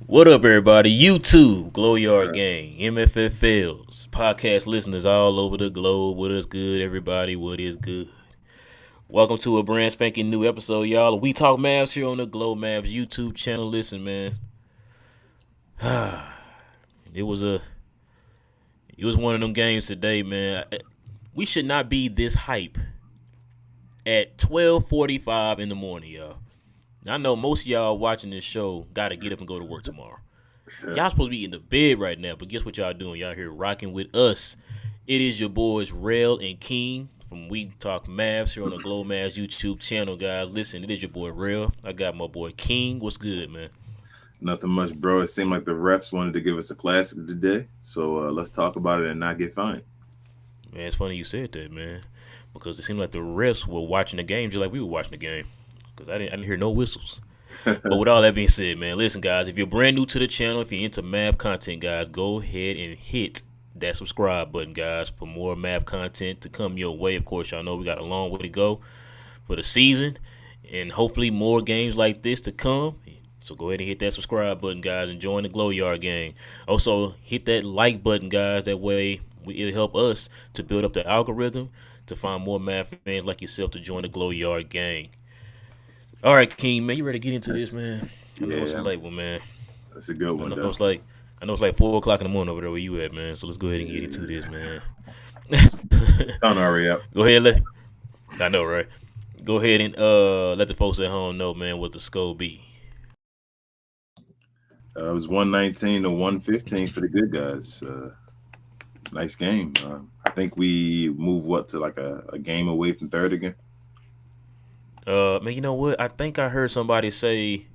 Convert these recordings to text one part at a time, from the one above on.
What up, everybody? YouTube, Glow Yard Gang, MFFLs, podcast listeners all over the globe. What is good, everybody? What is good? Welcome to a brand spanking new episode, y'all. We Talk Mavs here on the Glow Mavs YouTube channel. Listen, man, it was a, it was one of them games today, man. We should not be this hype at 12:45 in the morning, y'all. I know most of y'all watching this show got to get up and go to work tomorrow. Y'all supposed to be in the bed right now, but guess what y'all doing? Y'all here rocking with us. It is your boys Rel and King from We Talk Mavs here on the Glow Mavs YouTube channel, guys. Listen, it is your boy Rel. I got my boy King. What's good, man? Nothing much, bro. It seemed like the refs wanted to give us a classic today, so let's talk about it and not get fined. Man, it's funny you said that, man, because it seemed like the refs were watching the game just like we were watching the game, because I didn't hear no whistles. But with all that being said, man, listen, guys, if you're brand new to the channel, if you're into math content, guys, go ahead and hit that subscribe button, guys, for more math content to come your way. Of course, y'all know we got a long way to go for the season, and hopefully more games like this to come. So go ahead and hit that subscribe button, guys, and join the Glow Yard gang. Also, hit that like button, guys. That way, it'll help us to build up the algorithm to find more math fans like yourself to join the Glow Yard gang. All right, King, man, you ready to get into this, man? I know it's a Yeah, late one, man. that's a good I one, know though. it's like I know it's like 4 o'clock in the morning over there where you at, man. So let's go ahead and get into this, man. Sun already up. Go ahead, I know, right? Go ahead and let the folks at home know, man, what the score be. It was 119 to 115 for the good guys. Nice game. I think we moved to like a game away from third again. Man, you know what? I think I heard somebody say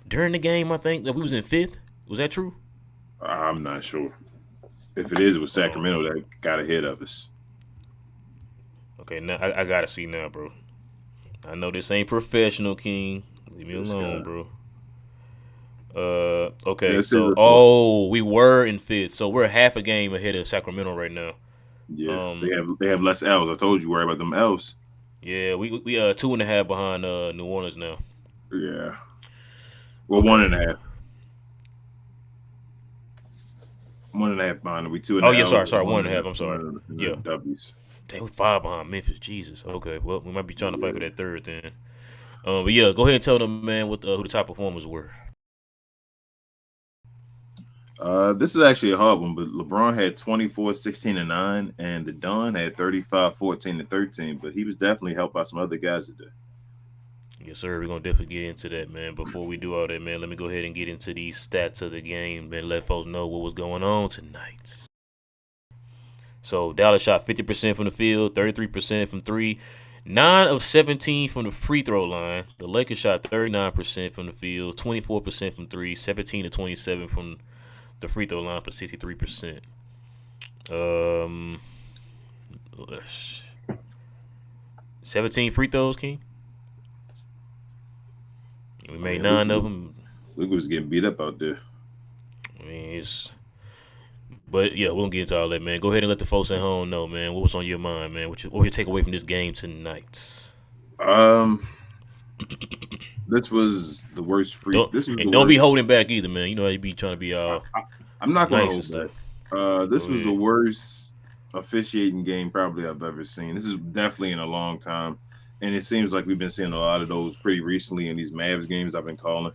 during the game. I think that we was in fifth. Was that true? I'm not sure. If it is, it was Oh, Sacramento that got ahead of us. okay. Now I gotta see now, bro. I know this ain't professional, King. Leave me This guy. alone, bro. Yeah, Okay. it's his So, report. we were in fifth. So we're half a game ahead of Sacramento right now. Yeah, Um, they have less L's. I told you, worry about them L's. yeah, we 2.5 behind New Orleans now. Yeah. Well, one Okay. and a half. 1.5 behind. We two and Oh the yeah, L's, sorry, one one and and a a half. half I'm in sorry. the Yeah, W's. damn, we 5 behind Memphis. Jesus. Okay, well we might be trying to fight for Yeah. that third then. But yeah, go ahead and tell them, man, what who the top performers were. This is actually a hard one, but LeBron had 24, 16, and 9, and the Don had 35, 14, and 13, but he was definitely helped by some other guys today. Yes, sir. We're gonna definitely get into that, man. Before we do all that, man, let me go ahead and get into these stats of the game and let folks know what was going on tonight. So Dallas shot 50% from the field, 33% from three, 9 of 17 from the free throw line. The Lakers shot 39% from the field, 24% from three, 17 to 27 from the free throw line for 63%. Um, 17 free throws, King. We I made mean, Luka, nine of them. Luka was getting beat up out there. I mean, but yeah, we'll get into all that, man. Go ahead and let the folks at home know, man, what was on your mind, man. What you take away from this game tonight? Um, this was the worst free. Don't This was the and don't be worst. holding back either, man. You know how you be trying to be I, all I, I'm not going to nice and hold back. stuff. This Go was the ahead. worst officiating game probably I've ever seen. This is definitely in a long time, and it seems like we've been seeing a lot of those pretty recently in these Mavs games I've been calling.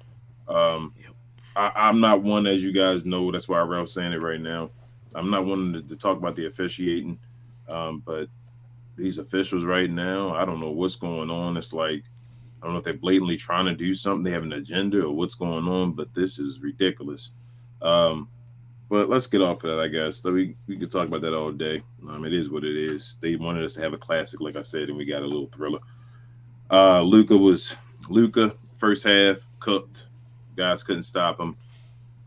Um, Yep. I'm not one, as you guys know, that's why I'm saying it right now. I'm not one to talk about the officiating, but these officials right now, I don't know what's going on. It's like I don't know if they're blatantly trying to do something, they have an agenda, or what's going on. But this is ridiculous. Um, but let's get off of that, I guess. So we could talk about that all day. It is what it is. They wanted us to have a classic, like I said, and we got a little thriller. Luca was Luca first half cooked. Guys couldn't stop him.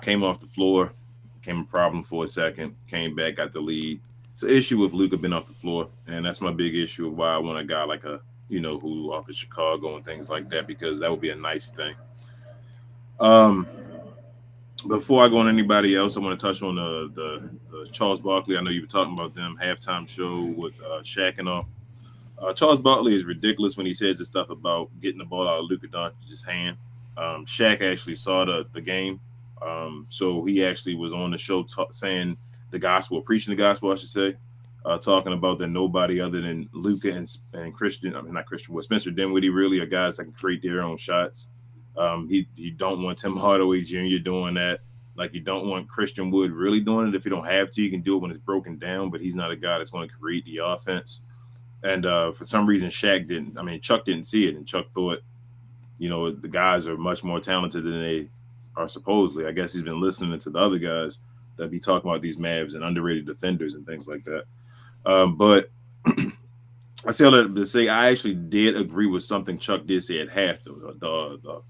Came off the floor, became a problem for a second. Came back, got the lead. It's an issue with Luca being off the floor, and that's my big issue of why I want a guy like who off of Chicago and things like that because that would be a nice thing. Um, Before I go on anybody else, I want to touch on the Charles Barkley. I know you were talking about them halftime show with Shaq and all. Charles Barkley is ridiculous when he says this stuff about getting the ball out of Luka Doncic's hand. Shaq actually saw the game, so he actually was on the show saying the gospel, preaching the gospel, I should say, talking about that nobody other than Luka and Christian, I mean not Christian, but Spencer Dinwiddie really are guys that can create their own shots. He don't want Tim Hardaway Jr. doing that. Like you don't want Christian Wood really doing it. If you don't have to, you can do it when it's broken down. But he's not a guy that's going to create the offense. And for some reason, Shaq didn't. I mean, Chuck didn't see it, and Chuck thought, the guys are much more talented than they are supposedly. I guess he's been listening to the other guys that be talking about these Mavs and underrated defenders and things like that. But I say all that to say I actually did agree with something Chuck did say at half. The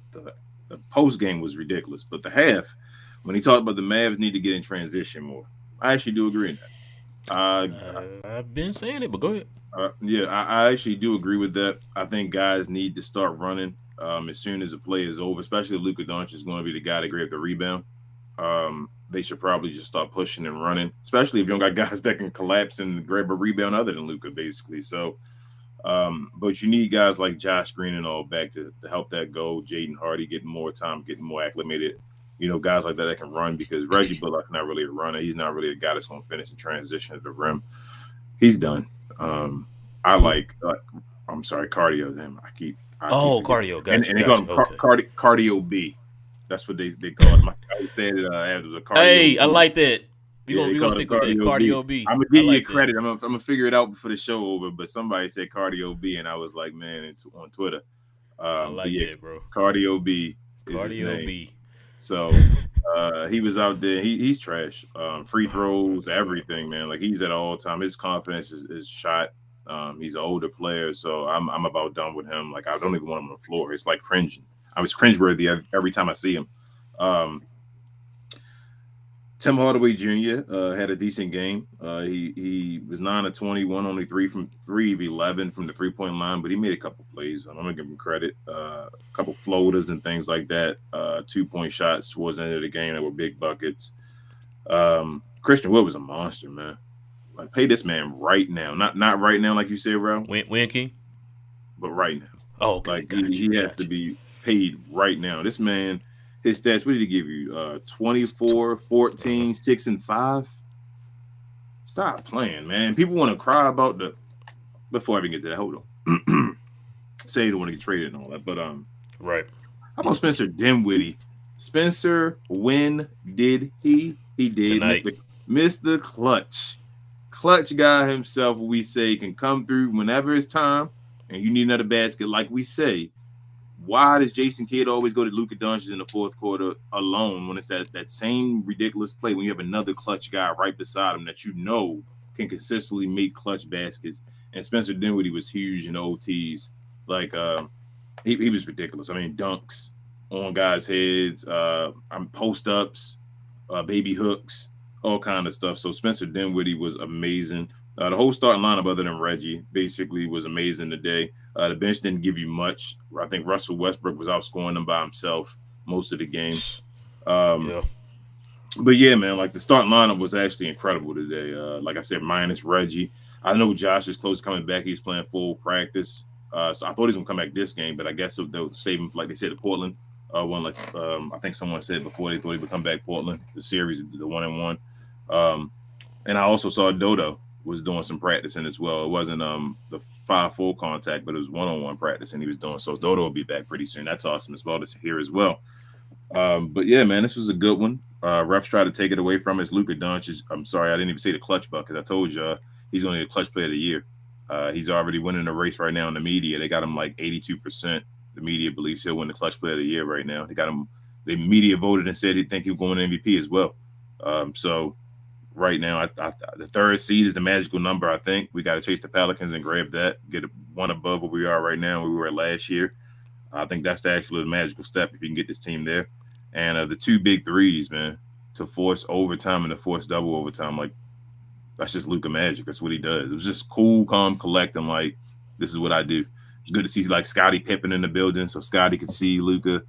post game was ridiculous, but the half, when he talked about the Mavs need to get in transition more, I actually do agree in that. I've been saying it, but go ahead. Yeah, I actually do agree with that. I think guys need to start running as soon as the play is over, especially if Luka Doncic is going to be the guy to grab the rebound. They should probably just start pushing and running, especially if you don't got guys that can collapse and grab a rebound other than Luka, basically. So, but you need guys like Josh Green and all back to help that go. Jaden Hardy getting more time, getting more acclimated. Guys like that can run because Reggie Bullock's not really a runner. He's not really a guy that's going to finish and transition at the rim. He's done. I like, I'm sorry, cardio. Them. I keep cardio. And Gotcha. they call him cardio B. That's what they call it. My guy said it after the cardio. Hey, B. I like that. We Yeah, gonna they call stick it with that. Cardio B. I'm gonna I give you like a credit. I'm gonna figure it out before the show over. But somebody said cardio B, and I was like, man, on Twitter. I But like yeah, that, bro. cardio B is his Cardio name. B. So he was out there. He's trash. Free throws, everything, man. Like he's at all time. His confidence is shot. He's an older player, so I'm about done with him. Like I don't even want him on the floor. It's like cringing. I was cringeworthy every time I see him. Um, Tim Hardaway Jr. Had a decent game. He was 9 of 21, only 3 of 11 from the 3-point line, but he made a couple plays. I'm gonna give him credit. A couple floaters and things like that. 2-point shots towards the end of the game that were big buckets. Christian Wood was a monster, man. Like pay this man right now, not right now like you said, Ralph, Win King. but right now. Oh, okay. Like he has to be paid right now. This man, his stats, what did he give you? 24, 14, 6, and 5. Stop playing, man. People want to cry about before I even get to that. Hold on. Say you don't want to get traded and all that. But Right. how about Spencer Dinwiddie? Spencer, when did he? He did Tonight. Mr. Clutch. Clutch guy himself, we say, can come through whenever it's time and you need another basket, like we say. Why does Jason Kidd always go to Luka Doncic in the fourth quarter alone when it's that same ridiculous play when you have another clutch guy right beside him that can consistently make clutch baskets? And Spencer Dinwiddie was huge in OTs. Like he was ridiculous. I mean, dunks on guys' heads, post ups, baby hooks, all kind of stuff. So Spencer Dinwiddie was amazing. The whole starting lineup, other than Reggie, basically was amazing today. The bench didn't give you much. I think Russell Westbrook was outscoring them by himself most of the game. Yeah. But yeah, man, like the starting lineup was actually incredible today. Like I said, minus Reggie. I know Josh is close to coming back. He's playing full practice. So I thought he was going to come back this game, but I guess they'll save him, like they said, to Portland. I think someone said before they thought he would come back Portland, the series, the 1-1. And I also saw Dodo was doing some practicing as well. It wasn't the 5 full contact, but it was 1-on-1 practicing he was doing. So Dodo will be back pretty soon. That's awesome as well to hear as well. But yeah, man, this was a good one. Refs tried to take it away from us. Luka Doncic. I'm sorry, I didn't even say the clutch bucket. I told you he's going to get a clutch player of the year. He's already winning the race right now in the media. They got him like 82%. The media believes he'll win the clutch player of the year right now. They got him. The media voted and said they think he'll go in MVP as well. So right now, the third seed is the magical number. I think we got to chase the Pelicans and grab that, get one above where we are right now. We were last year. I think that's actually the magical step if you can get this team there. And the 2 big threes, man, to force overtime and to force double overtime, like that's just Luka magic. That's what he does. It was just cool, calm, collecting. Like this is what I do. It's good to see like Scottie Pippen in the building, so Scottie could see Luka,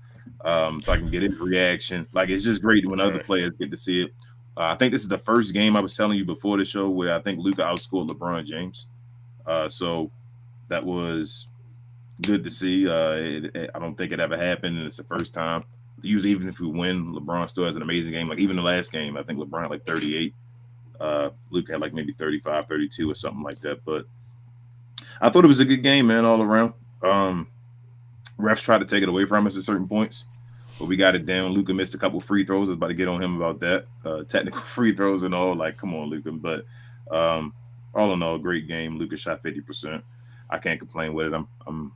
so I can get his reaction. Like it's just great when other players get to see it. I think this is the first game I was telling you before the show where I think Luka outscored LeBron James. So That was good to see. I don't think it ever happened, and it's the first time. Usually, even if we win, LeBron still has an amazing game. Like even the last game, I think LeBron had like 38. Luke had like maybe 35, 32 or something like that. But I thought it was a good game, man, all around. Refs tried to take it away from us at certain points, but we got it down. Luka missed a couple free throws. I was about to get on him about that. Technical free throws and all. Like, come on, Luka. But all in all, great game. Luka shot 50%. I can't complain with it. I'm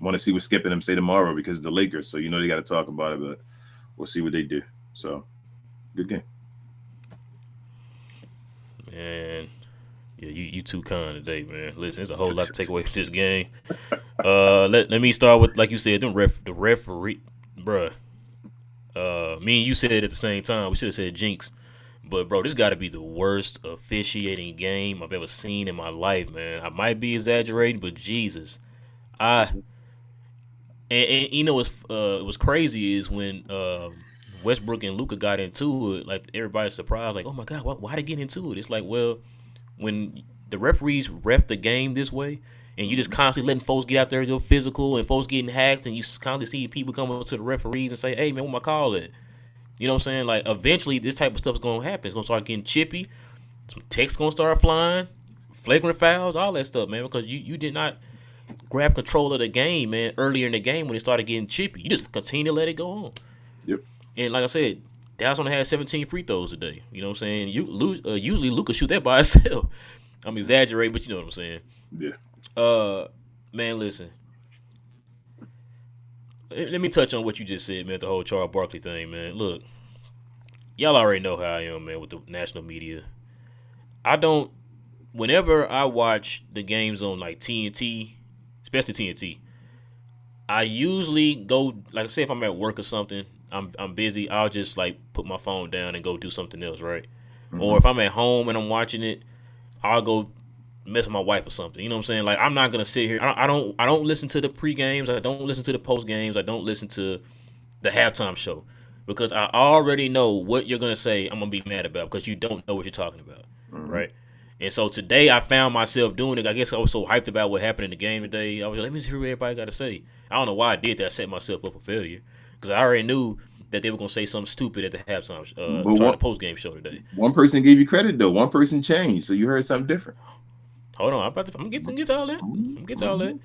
want to see what Skip and them say tomorrow because of the Lakers. So they got to talk about it, but we'll see what they do. So good game. Man, yeah, you too kind today, man. Listen, there's a whole lot to take away from this game. Let me start with, like you said, the referee, bruh. Me and you said it at the same time. We should have said jinx. But bro, this got to be the worst officiating game I've ever seen in my life, man. I might be exaggerating, but Jesus, I and you know what's crazy is when Westbrook and Luca got into it. Like everybody's surprised, like, oh my god, why they get into it? It's like, well, when the referees ref the game this way, and you just constantly letting folks get out there and go physical, and folks getting hacked, and you constantly see people come up to the referees and say, hey man, what my call it? You know what I'm saying? Like eventually this type of stuff is gonna happen. It's gonna start getting chippy. Some text gonna start flying, flagrant fouls, all that stuff, man. Because you did not grab control of the game, man, earlier in the game when it started getting chippy. You just continue to let it go on. Yep. And like I said, Dallas only had 17 free throws today. You know what I'm saying? Usually Luka shoot that by himself. I'm exaggerating, but you know what I'm saying. Yeah. Man, listen. Let me touch on what you just said, man. The whole Charles Barkley thing, man. Look, y'all already know how I am, man, with the national media. I don't. Whenever I watch the games on like TNT, especially TNT, I usually go, like, say if I'm at work or something, I'm busy. I'll just like put my phone down and go do something else, right? Mm-hmm. Or if I'm at home and I'm watching it, I'll go mess with my wife or something. You know what I'm saying? Like I'm not gonna sit here. I don't listen to the pre games. I don't listen to the post games. I don't listen to the halftime show because I already know what you're gonna say. I'm gonna be mad about because you don't know what you're talking about, right? And so today I found myself doing it. I guess I was so hyped about what happened in the game today. I was like, let me hear what everybody got to say. I don't know why I did that. I set myself up for failure because I already knew that they were gonna say something stupid at the halftime, the post game show today. One person gave you credit though. One person changed, so you heard something different. Hold on, I'm gonna get to all that. I'm gonna get to all that.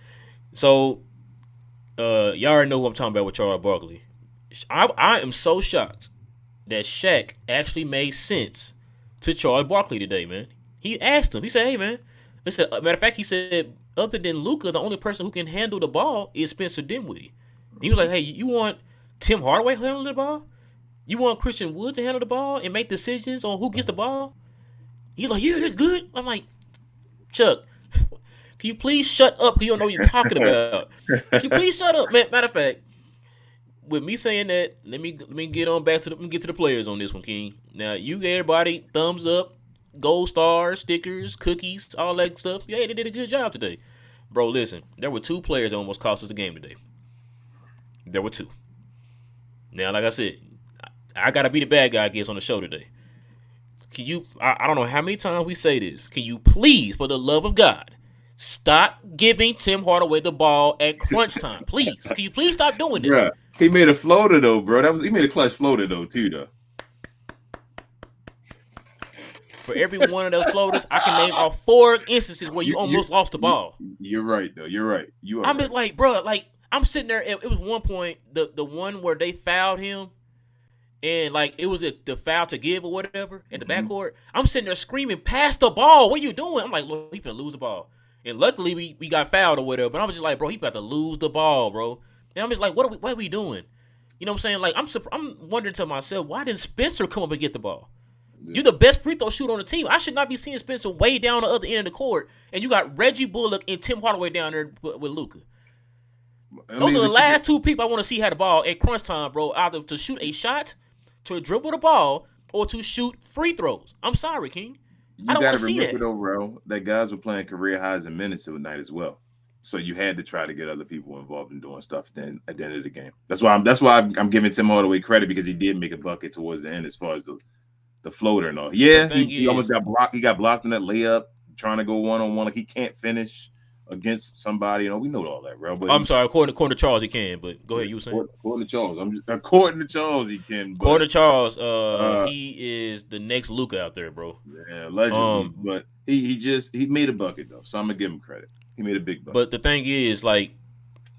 So, y'all already know who I'm talking about with Charles Barkley. I am so shocked that Shaq actually made sense to Charles Barkley today, man. He asked him. He said, "Hey, man." Listen, matter of fact, he said, "Other than Luka, the only person who can handle the ball is Spencer Dinwiddie." He was like, "Hey, you want Tim Hardaway handling the ball? You want Christian Wood to handle the ball and make decisions on who gets the ball?" He's like, "Yeah, that's good." I'm like, Chuck, can you please shut up? Because you don't know what you're talking about. Can you please shut up, man? Matter of fact, with me saying that, let me get on back to the players on this one, King. Now you gave everybody thumbs up, gold stars, stickers, cookies, all that stuff. Yeah, they did a good job today, bro. Listen, there were two players that almost cost us the game today. There were two. Now, like I said, I gotta be the bad guy, I guess, on the show today. Can you? I don't know how many times we say this. Can you please, for the love of God, stop giving Tim Hardaway the ball at crunch time, please? Can you please stop doing that? Bruh, he made a floater though, bro. He made a clutch floater though, too, though. For every one of those floaters, I can name off 4 instances where you almost lost the ball. You're right, though. You're right. I'm just like, bro, like I'm sitting there. It was one point, the one where they fouled him. And, like, it was the foul to give or whatever at the backcourt. I'm sitting there screaming, pass the ball. What are you doing? I'm like, look, he's going to lose the ball. And luckily, we got fouled or whatever. But I'm just like, bro, he's about to lose the ball, bro. And I'm just like, what are we doing? You know what I'm saying? Like, I'm wondering to myself, why didn't Spencer come up and get the ball? Yeah. You're the best free throw shooter on the team. I should not be seeing Spencer way down the other end of the court. And you got Reggie Bullock and Tim Hardaway down there with Luka. Those are the last two people I want to see have the ball at crunch time, bro. Either to shoot a shot, to dribble the ball, or to shoot free throws. I'm sorry, King. I don't want to see that. You got to remember, though, bro, that guys were playing career highs in minutes tonight as well. So you had to try to get other people involved in doing stuff at the end of the game. That's why I'm giving Tim Hardaway credit because he did make a bucket towards the end as far as the floater and all. Yeah, he almost got blocked. He got blocked in that layup, trying to go one-on-one. Like he can't finish. against somebody. We know all that, bro. But I'm sorry. According to Charles, he can. But go ahead. You were saying. according to Charles, according to Charles, he can. But According to Charles, uh, he is the next Luka out there, bro. yeah, allegedly. Um, But he made a bucket though, so I'm gonna give him credit. He made a big bucket. but the thing is, like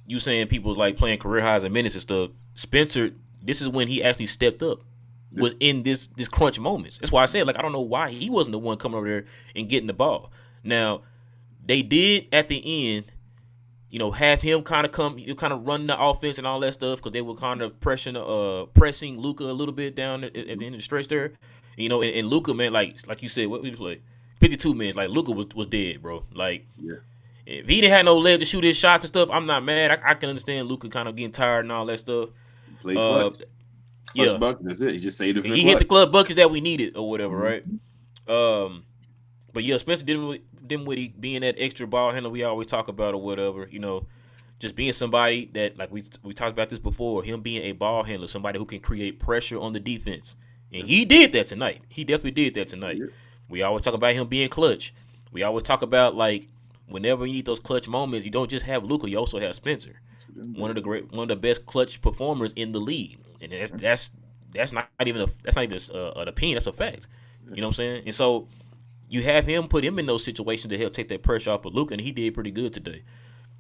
you saying, people like playing career highs and minutes and stuff. Spencer, this is when he actually stepped up. Was in this crunch moments. That's why I said, like, I don't know why he wasn't the one coming over there and getting the ball. Now, they did at the end, have him kind of run the offense and all that stuff because they were kind of pressing Luka a little bit down at the end of the stretch there. And Luka, man, like you said, what did he play? 52 minutes. Like Luka was dead, bro. Like, yeah. If he didn't have no leg to shoot his shots and stuff, I'm not mad. I can understand Luka kind of getting tired and all that stuff. Play clutch. Yeah, bucket. That's it. He just saved it for he hit the club buckets that we needed or whatever, right? But yeah, Spencer didn't with being that extra ball handler we always talk about or whatever. Just being somebody that, like we talked about this before, him being a ball handler, somebody who can create pressure on the defense, and he did that tonight. He definitely did that tonight. Yeah. We always talk about him being clutch. We always talk about, like, whenever you need those clutch moments, you don't just have Luka, you also have Spencer, one of the best clutch performers in the league. And that's not even an opinion. That's a fact. You know what I'm saying? And so you have him, put him in those situations to help take that pressure off of Luka, and he did pretty good today.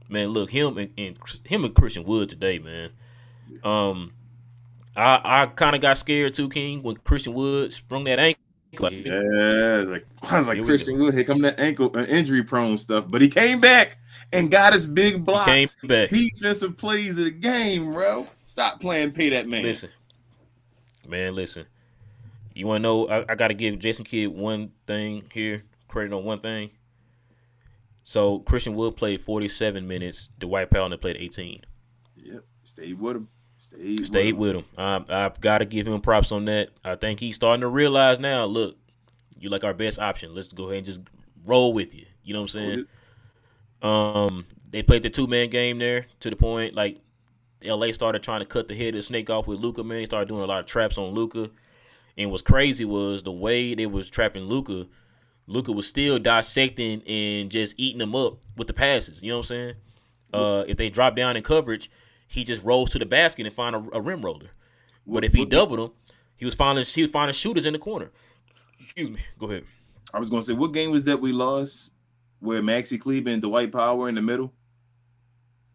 Man, look, him and Christian Wood today, man. I kind of got scared too, King, when Christian Wood sprung that ankle. Yeah, I was like Christian Wood, here come that ankle injury prone stuff, but he came back and got his big blocks, defensive plays of the game, bro. Stop playing, pay that man. Listen. You want to know? I got to give Jason Kidd one thing here, credit on one thing. So Christian Wood played 47 minutes. Dwight Powell played 18. Yep, stayed with him. Stayed with him. I've got to give him props on that. I think he's starting to realize now, look, you're like our best option. Let's go ahead and just roll with you. You know what I'm saying? They played the 2-man game there to the point, like, LA started trying to cut the head of the snake off with Luka, man. They started doing a lot of traps on Luka. And what's crazy was the way they was trapping Luka. Luka was still dissecting and just eating them up with the passes. You know what I'm saying? If they drop down in coverage, he just rolls to the basket and find a rim roller. But if he doubled him, he was finding shooters in the corner. Excuse me. Go ahead. I was gonna say, what game was that we lost where Maxi Kleber and Dwight Powell were in the middle?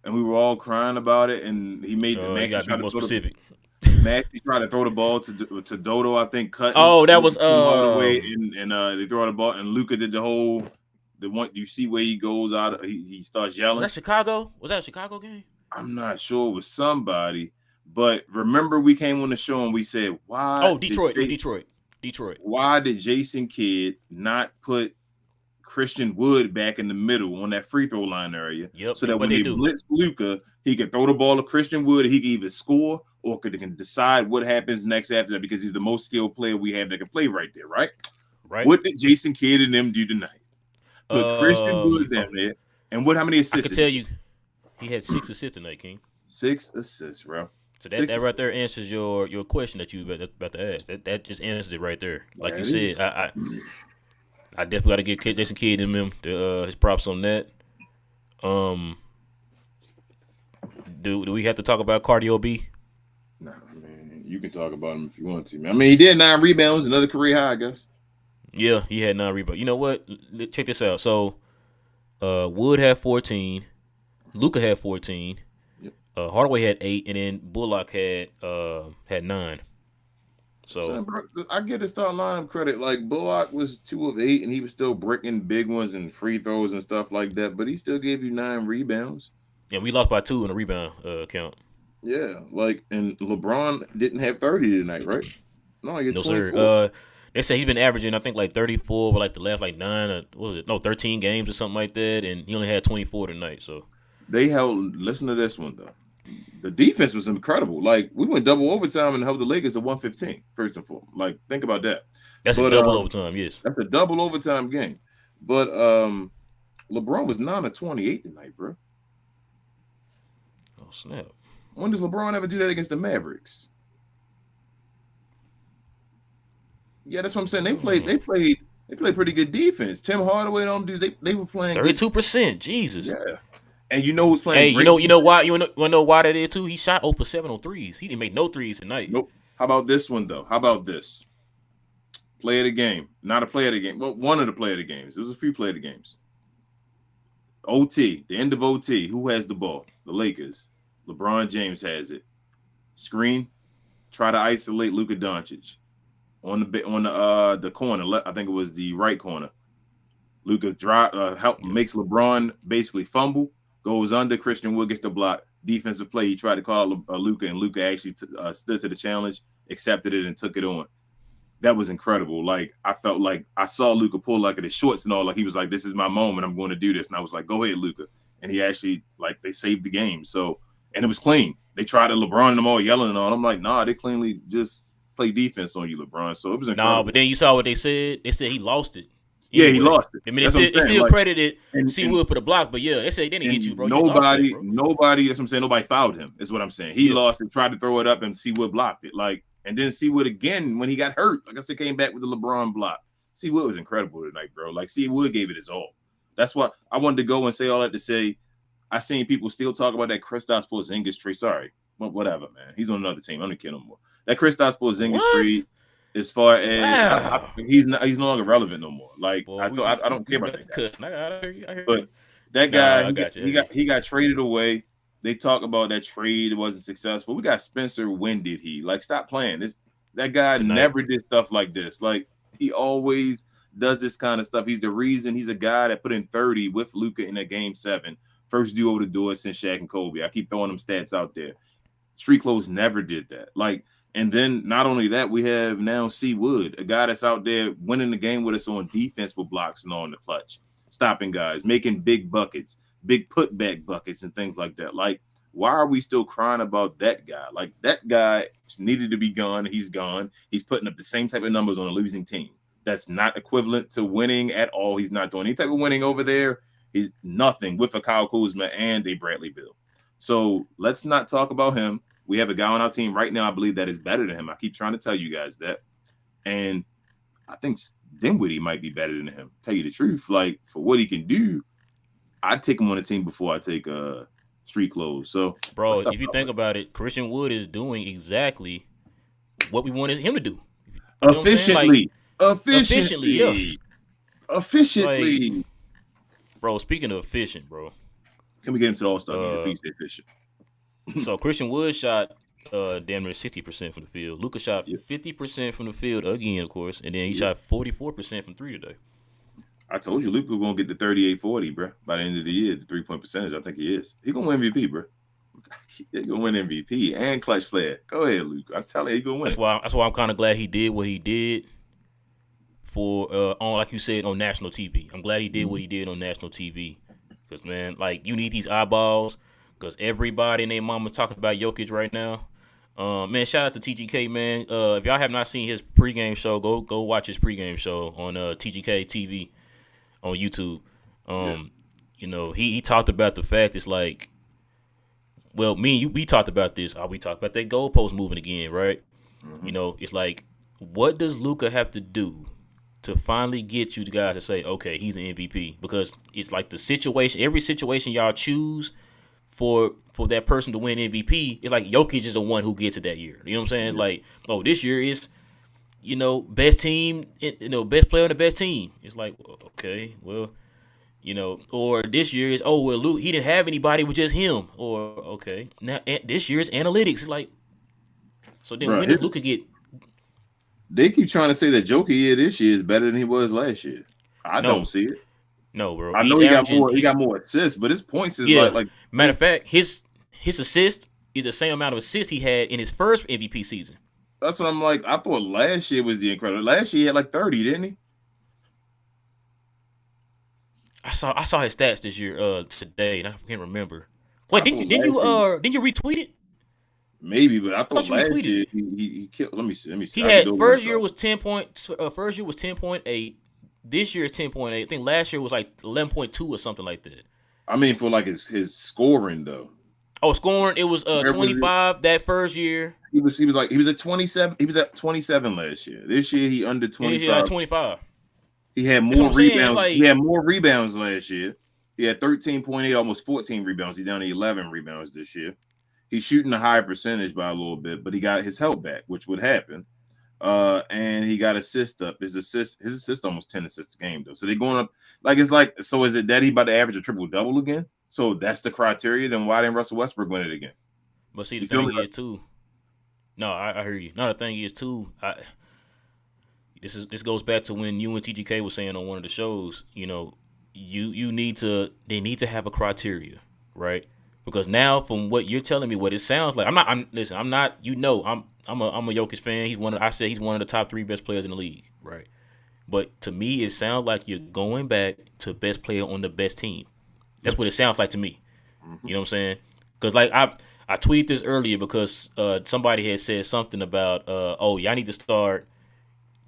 And we were all crying about it, and he made Maxi try to specific. Maxi tried to throw the ball to Dodo, I think, cut. Oh, that was all the way, and they throw the ball, and Luka did the one. You see where he goes out. He starts yelling. Was that Chicago? Was that a Chicago game? I'm not sure. It was somebody, but remember we came on the show and we said, why? Oh, Detroit. Why did Jason Kidd not put Christian Wood back in the middle on that free throw line area? Yep. So that when they blitz Luka, he could throw the ball to Christian Wood, he could either score or can decide what happens next after that, because he's the most skilled player we have that can play right there, right? Right. What did Jason Kidd and them do tonight? Put Christian Wood down there, and how many assists? I can tell you, he had 6 assists tonight, King. 6 assists, bro. So that right there answers your question that you about to ask. That just answers it right there. Like you said, I definitely got to give Jason Kidd and him his props on that. Do we have to talk about Cardio B? Nah, man. You can talk about him if you want to, man. I mean, he did 9 rebounds, another career high, I guess. Yeah, he had 9 rebounds. You know what? Check this out. So, Wood had 14. Luka had 14. Yep. Hardaway had 8, and then Bullock had 9. So I get the start lineup credit. Like, Bullock was 2 of 8, and he was still bricking big ones and free throws and stuff like that. But he still gave you 9 rebounds. Yeah, we lost by 2 in the rebound count. Yeah, and LeBron didn't have 30 tonight, right? No, he had 24. Sir. They say he's been averaging, I think, like 34, but like the last 13 games or something like that, and he only had 24 tonight. So they held. Listen to this one though. The defense was incredible. Like, we went double overtime and held the Lakers to 115. First and foremost, like, think about that. That's a double overtime. Yes, that's a double overtime game. But LeBron was 9 of 28 tonight, bro. Oh snap! When does LeBron ever do that against the Mavericks? Yeah, that's what I'm saying. They played They play pretty good defense. Tim Hardaway and them dudes, they were playing good. 32%. Jesus. Yeah. And you know who's Hey, playing great you know defense? why? You know why that is too? He shot 0 for 7 on threes. He didn't make no threes tonight. Nope. How about this one though? How about this? Play of the game. Not a play of the game. Well, one of the play of the games. There was a few play of the games. OT, the end of OT. Who has the ball? The Lakers. LeBron James has it. Screen. Try to isolate Luka Doncic on the corner. I think it was the right corner. Luka makes LeBron basically fumble, goes under. Christian Wood gets the block. Defensive play. He tried to call out Luka, and Luka actually stood to the challenge, accepted it, and took it on. That was incredible. Like, I felt like I saw Luka pull like at his shorts and all. Like, he was like, "This is my moment. I'm going to do this." And I was like, "Go ahead, Luka." And he actually, like, they saved the game. So, and it was clean. They tried to LeBron and them all yelling and all. I'm like, nah, they cleanly just play defense on you, LeBron. So it was incredible. Nah, but then you saw what they said. They said he lost it. Yeah, he lost it. I mean, they still like, credited C. Wood for the block, but yeah, they said they didn't get you, bro. Nobody, that's what I'm saying. Nobody fouled him, is what I'm saying. He lost and tried to throw it up, and C. Wood blocked it. Like, and then C. Wood again when he got hurt. Like I said, came back with the LeBron block. C. Wood was incredible tonight, bro. Like, C. Wood gave it his all. That's why I wanted to go and say all that to say I seen people still talk about that Kristaps Porzingis trade. Sorry, but whatever, man. He's on another team. I don't care no more. That Kristaps Porzingis trade, as far as he's no longer relevant no more. Like, boy, I don't care about that guy. But that guy, he got traded away. They talk about that trade. It wasn't successful. We got Spencer. When did he? Like, stop playing. That guy never did stuff like this. Like, he always does this kind of stuff. He's the reason. He's a guy that put in 30 with Luka in a game 7. First duo to do it since Shaq and Kobe. I keep throwing them stats out there. Street Clothes never did that. Like, and then not only that, we have now C. Wood, a guy that's out there winning the game with us on defense with blocks and on the clutch, stopping guys, making big buckets, big putback buckets and things like that. Like, why are we still crying about that guy? Like, that guy needed to be gone. He's gone. He's putting up the same type of numbers on a losing team. That's not equivalent to winning at all. He's not doing any type of winning over there. He's nothing with a Kyle Kuzma and a Bradley Beal. So let's not talk about him. We have a guy on our team right now, I believe, that is better than him. I keep trying to tell you guys that. And I think Dinwiddie might be better than him. Tell you the truth, like, for what he can do, I'd take him on the team before I take Street Clothes. So, bro, if you think about it, Christian Wood is doing exactly what we wanted him to do. Efficiently. Like, bro, speaking of efficient, bro. Can we get into the All-Star game if he's efficient? So Christian Wood shot damn near 60% from the field. Luka shot 50% from the field again, of course, and then he shot 44% from 3 today. I told you Luka gonna get the 38-40, bro. By the end of the year, the 3-point percentage, I think he is. He gonna win MVP, bro. He gonna win MVP and clutch player. Go ahead, Luka. I'm telling you, he gonna win. That's why I'm kind of glad he did what he did for on, like you said, on national TV. I'm glad he did what he did on national TV, because, man, like, you need these eyeballs. Because everybody and their mama talking about Jokic right now. Man, shout out to TGK, man. If y'all have not seen his pregame show, go watch his pregame show on TGK TV on YouTube. You know, he talked about the fact it's like, well, me and you, we talked about this. We talked about that goalpost moving again, right? Mm-hmm. You know, it's like, what does Luka have to do to finally get you guys to say, okay, he's an MVP? Because it's like the situation, every situation y'all choose for that person to win MVP, it's like Jokic is the one who gets it that year. You know what I'm saying? It's like, oh, this year is, you know, best team, you know, best player on the best team. It's like, okay, well, you know, or this year is, oh, well, Luke, he didn't have anybody with just him. Or, okay, now this year is analytics. It's like, so then when does Luka get? They keep trying to say that Joker year this year is better than he was last year. I don't see it. No, bro. I know he got more assists, but his points is like matter of fact, his assist is the same amount of assists he had in his first MVP season. That's what I'm like. I thought last year was the incredible. Last year he had like 30, didn't he? I saw his stats this year today, and I can't remember. Wait, didn't you retweet it? Maybe, but I thought last year he killed. Let me see. He had first year was 10.8. This year is 10.8. I think last year was like 11.2 or something like that. I mean, for like his scoring though. Oh, scoring, it was 25 that first year. He was at 27. He was at 27 last year. This year he under 25. 25. He had That's what more I'm saying. It's rebounds. He like, had more rebounds last year. He had 13.8, almost 14 rebounds. He's down to 11 rebounds this year. He's shooting a higher percentage by a little bit, but he got his health back, which would happen. And he got assist up. His assist almost 10 assists a game though. So they're going up like it's like so. Is it that he about to average a triple double again? So that's the criteria. Then why didn't Russell Westbrook win it again? but see, the You feel me? thing is too. No, I hear you. No, the thing is too. This goes back to when you and TGK was saying on one of the shows. You need to they need to have a criteria, right? Because now, from what you're telling me, what it sounds like, I'm not. I'm a Jokic fan. I said he's one of the top 3 best players in the league, right? But to me, it sounds like you're going back to best player on the best team. That's what it sounds like to me. You know what I'm saying? Because like I tweeted this earlier because somebody had said something about y'all need to start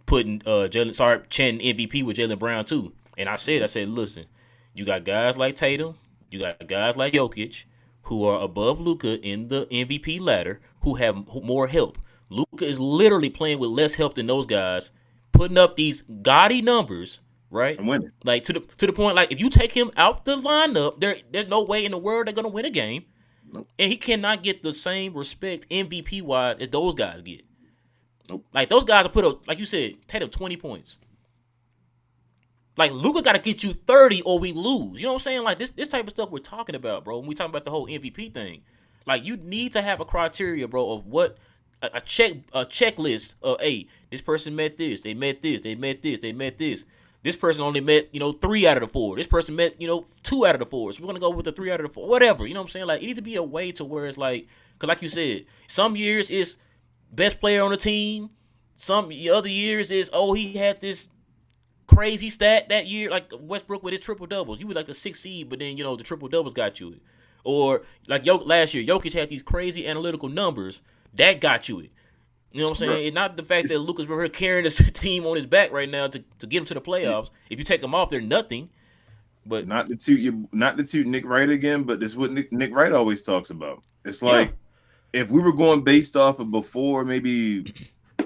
start chanting MVP with Jaylen Brown too. And I said, listen, you got guys like Tatum, you got guys like Jokic, who are above Luka in the MVP ladder, who have more help. Luka is literally playing with less help than those guys, putting up these gaudy numbers, right? I'm winning. Like to the point, like if you take him out the lineup, there's no way in the world they're gonna win a game, Nope. and he cannot get the same respect MVP wise as those guys get. Nope. Like those guys will put up, like you said, Tatum 20 points. Like Luka got to get you 30 or we lose. You know what I'm saying? Like this type of stuff we're talking about, bro. When we talking about the whole MVP thing, like you need to have a criteria, bro, of what a checklist of, hey, this person met this, they met this, they met this, they met this. This person only met 3 out of the 4. This person met 2 out of the 4. So we're gonna go with the 3 out of the 4, whatever. You know what I'm saying? Like it needs to be a way to where it's like, cause like you said, some years it's best player on the team. Some other years is he had this crazy stat that year, like Westbrook with his triple doubles. You were like the 6th seed, but then the triple doubles got you it. Or like last year, Jokic had these crazy analytical numbers that got you it. You know what I'm saying? It's not the fact that Luka's over here carrying this team on his back right now to get him to the playoffs. If you take him off, they're nothing. But not to toot Nick Wright again, but this is what Nick Wright always talks about. It's like if we were going based off of before maybe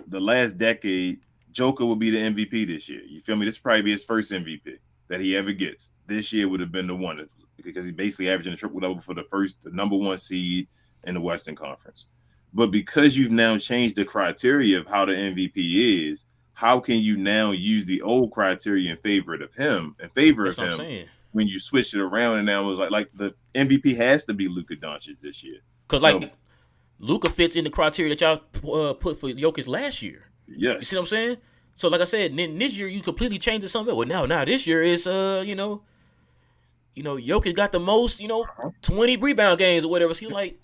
the last decade, Joker would be the MVP this year. You feel me? This would probably be his first MVP that he ever gets. This year would have been the one because he's basically averaging a triple double for the number 1 seed in the Western Conference. But because you've now changed the criteria of how the MVP is, how can you now use the old criteria in favor of him? When you switch it around and now it was like the MVP has to be Luka Doncic this year. Because Luka fits in the criteria that y'all put for Jokic last year. Yes. You see what I'm saying? So like I said, then this year you completely changed it something else. Well, now this year is Jokic got the most 20 rebound games or whatever.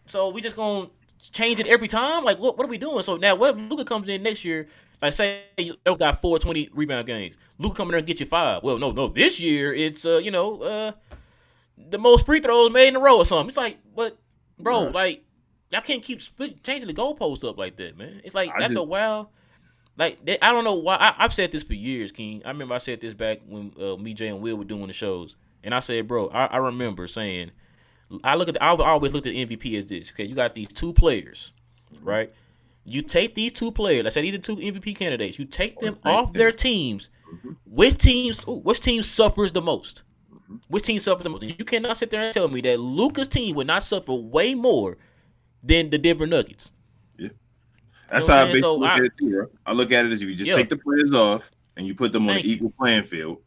So we just gonna change it every time? Like what are we doing? So now what if Luka comes in next year? Like say Jokic got 4 20 rebound games. Luka come in there and get you 5. Well, no. This year it's the most free throws made in a row or something. It's like, but bro, like y'all can't keep changing the goalposts up like that, man. It's like a while. Like I don't know why. I've said this for years, King. I remember I said this back when me, Jay, and Will were doing the shows, and I said, bro, I remember saying, I always looked at MVP as this. Okay, you got these 2 players, right? You take these 2 players. I said these are 2 MVP candidates. You take them off their teams. Which team suffers the most? Which team suffers the most? You cannot sit there and tell me that Luka's team would not suffer way more than the Denver Nuggets. Yeah. That's how I basically look at it too, bro. I look at it as if you just take the players off and you put them on an equal playing field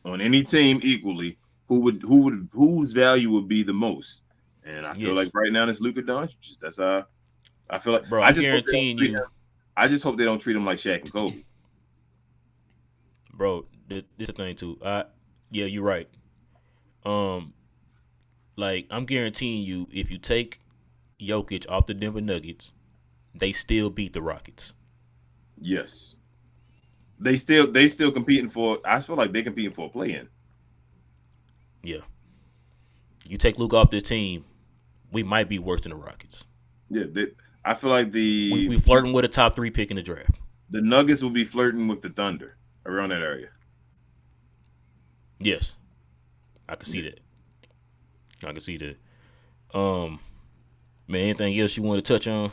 on any team equally, whose value would be the most? And I feel like right now it's Luka Doncic. That's how I feel like. Bro, I'm guaranteeing you. I just hope they don't treat him like Shaq and Kobe. Bro, this is the thing too. Yeah, you're right. Like I'm guaranteeing you, if you take Jokic off the Denver Nuggets, they still beat the Rockets. Yes. They still competing for. I feel like they're competing for a play-in. Yeah. You take Luka off this team, we might be worse than the Rockets. Yeah, I feel like we flirting with a top 3 pick in the draft. The Nuggets will be flirting with the Thunder around that area. Yes, I can see that. Man, anything else you want to touch on?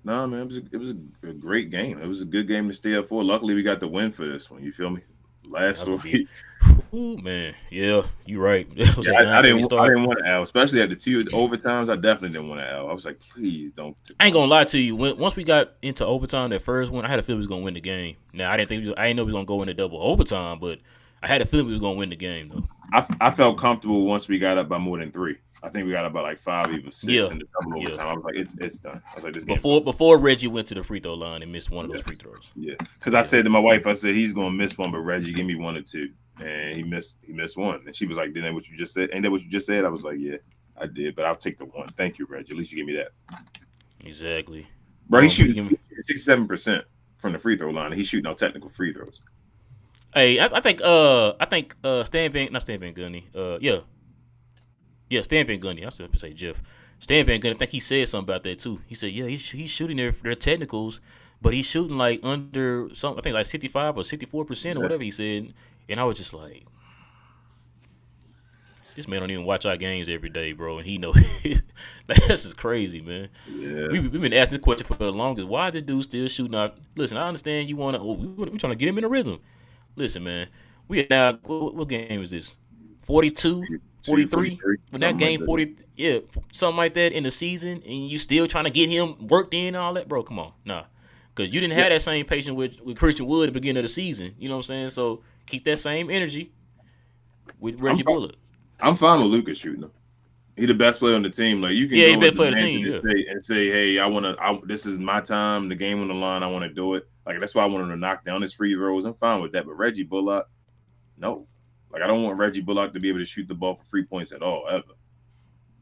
No, man, it was a great game. It was a good game to stay up for. Luckily, we got the win for this one. You feel me? last That's 4 gonna be, weeks. ooh, man. Yeah, you right. It was Yeah, at I 9:30 start. didn't want to L, especially at the 2 overtimes. I definitely didn't want to L. I was like, please I ain't don't. gonna lie to you. Once we got into overtime, that first one, I had a feeling we was gonna win the game. Now I didn't know we was gonna go into double overtime, but I had a feeling we was gonna win the game though. I felt comfortable once we got up by more than 3. I think we got up by like 5, even 6 Yeah, in the double yeah. overtime. I was like, it's done. I was like, this game's over. Before Reggie went to the free throw line and missed one of those free Yes. throws. Yeah. Because I Yeah, said to my wife, I said he's gonna miss one, but Reggie, give me 1 or 2. And he missed one. And she was like, didn't that what you just said? Ain't that what you just said? I was like, yeah, I did, but I'll take the 1. Thank you, Reggie. At least you give me that. exactly. Bro, he's But you shooting can, 67% from the free throw line. He's shooting no technical free throws. hey, I think Stan Van Gundy. Stan Van Gundy. I was going to say Jeff. Stan Van Gundy. I think he said something about that too. He said, yeah, he's shooting their technicals, but he's shooting like under some. I think like 65 or 64% or whatever he said. And I was just like, this man don't even watch our games every day, bro, and he know that's just crazy, man. Yeah. We've been asking the question for the longest. Why is the dude still shooting out? Listen, I understand you want to. We trying to get him in a rhythm. Listen, man. We are now. What game is this? 42, 43. When that game like 40, yeah, something like that in the season, and you still trying to get him worked in and all that, bro. Come on, nah, because you didn't have that same patience with Christian Wood at the beginning of the season. You know what I'm saying? So keep that same energy with Reggie Bullock. I'm fine with Lucas shooting him. He the best player on the team. Like you can Yeah, he go best with the player on the man team. and say, hey, this is my time, the game on the line. I want to do it. Like that's why I want him to knock down his free throws. I'm fine with that. But Reggie Bullock, no. Like I don't want Reggie Bullock to be able to shoot the ball for 3 points at all ever.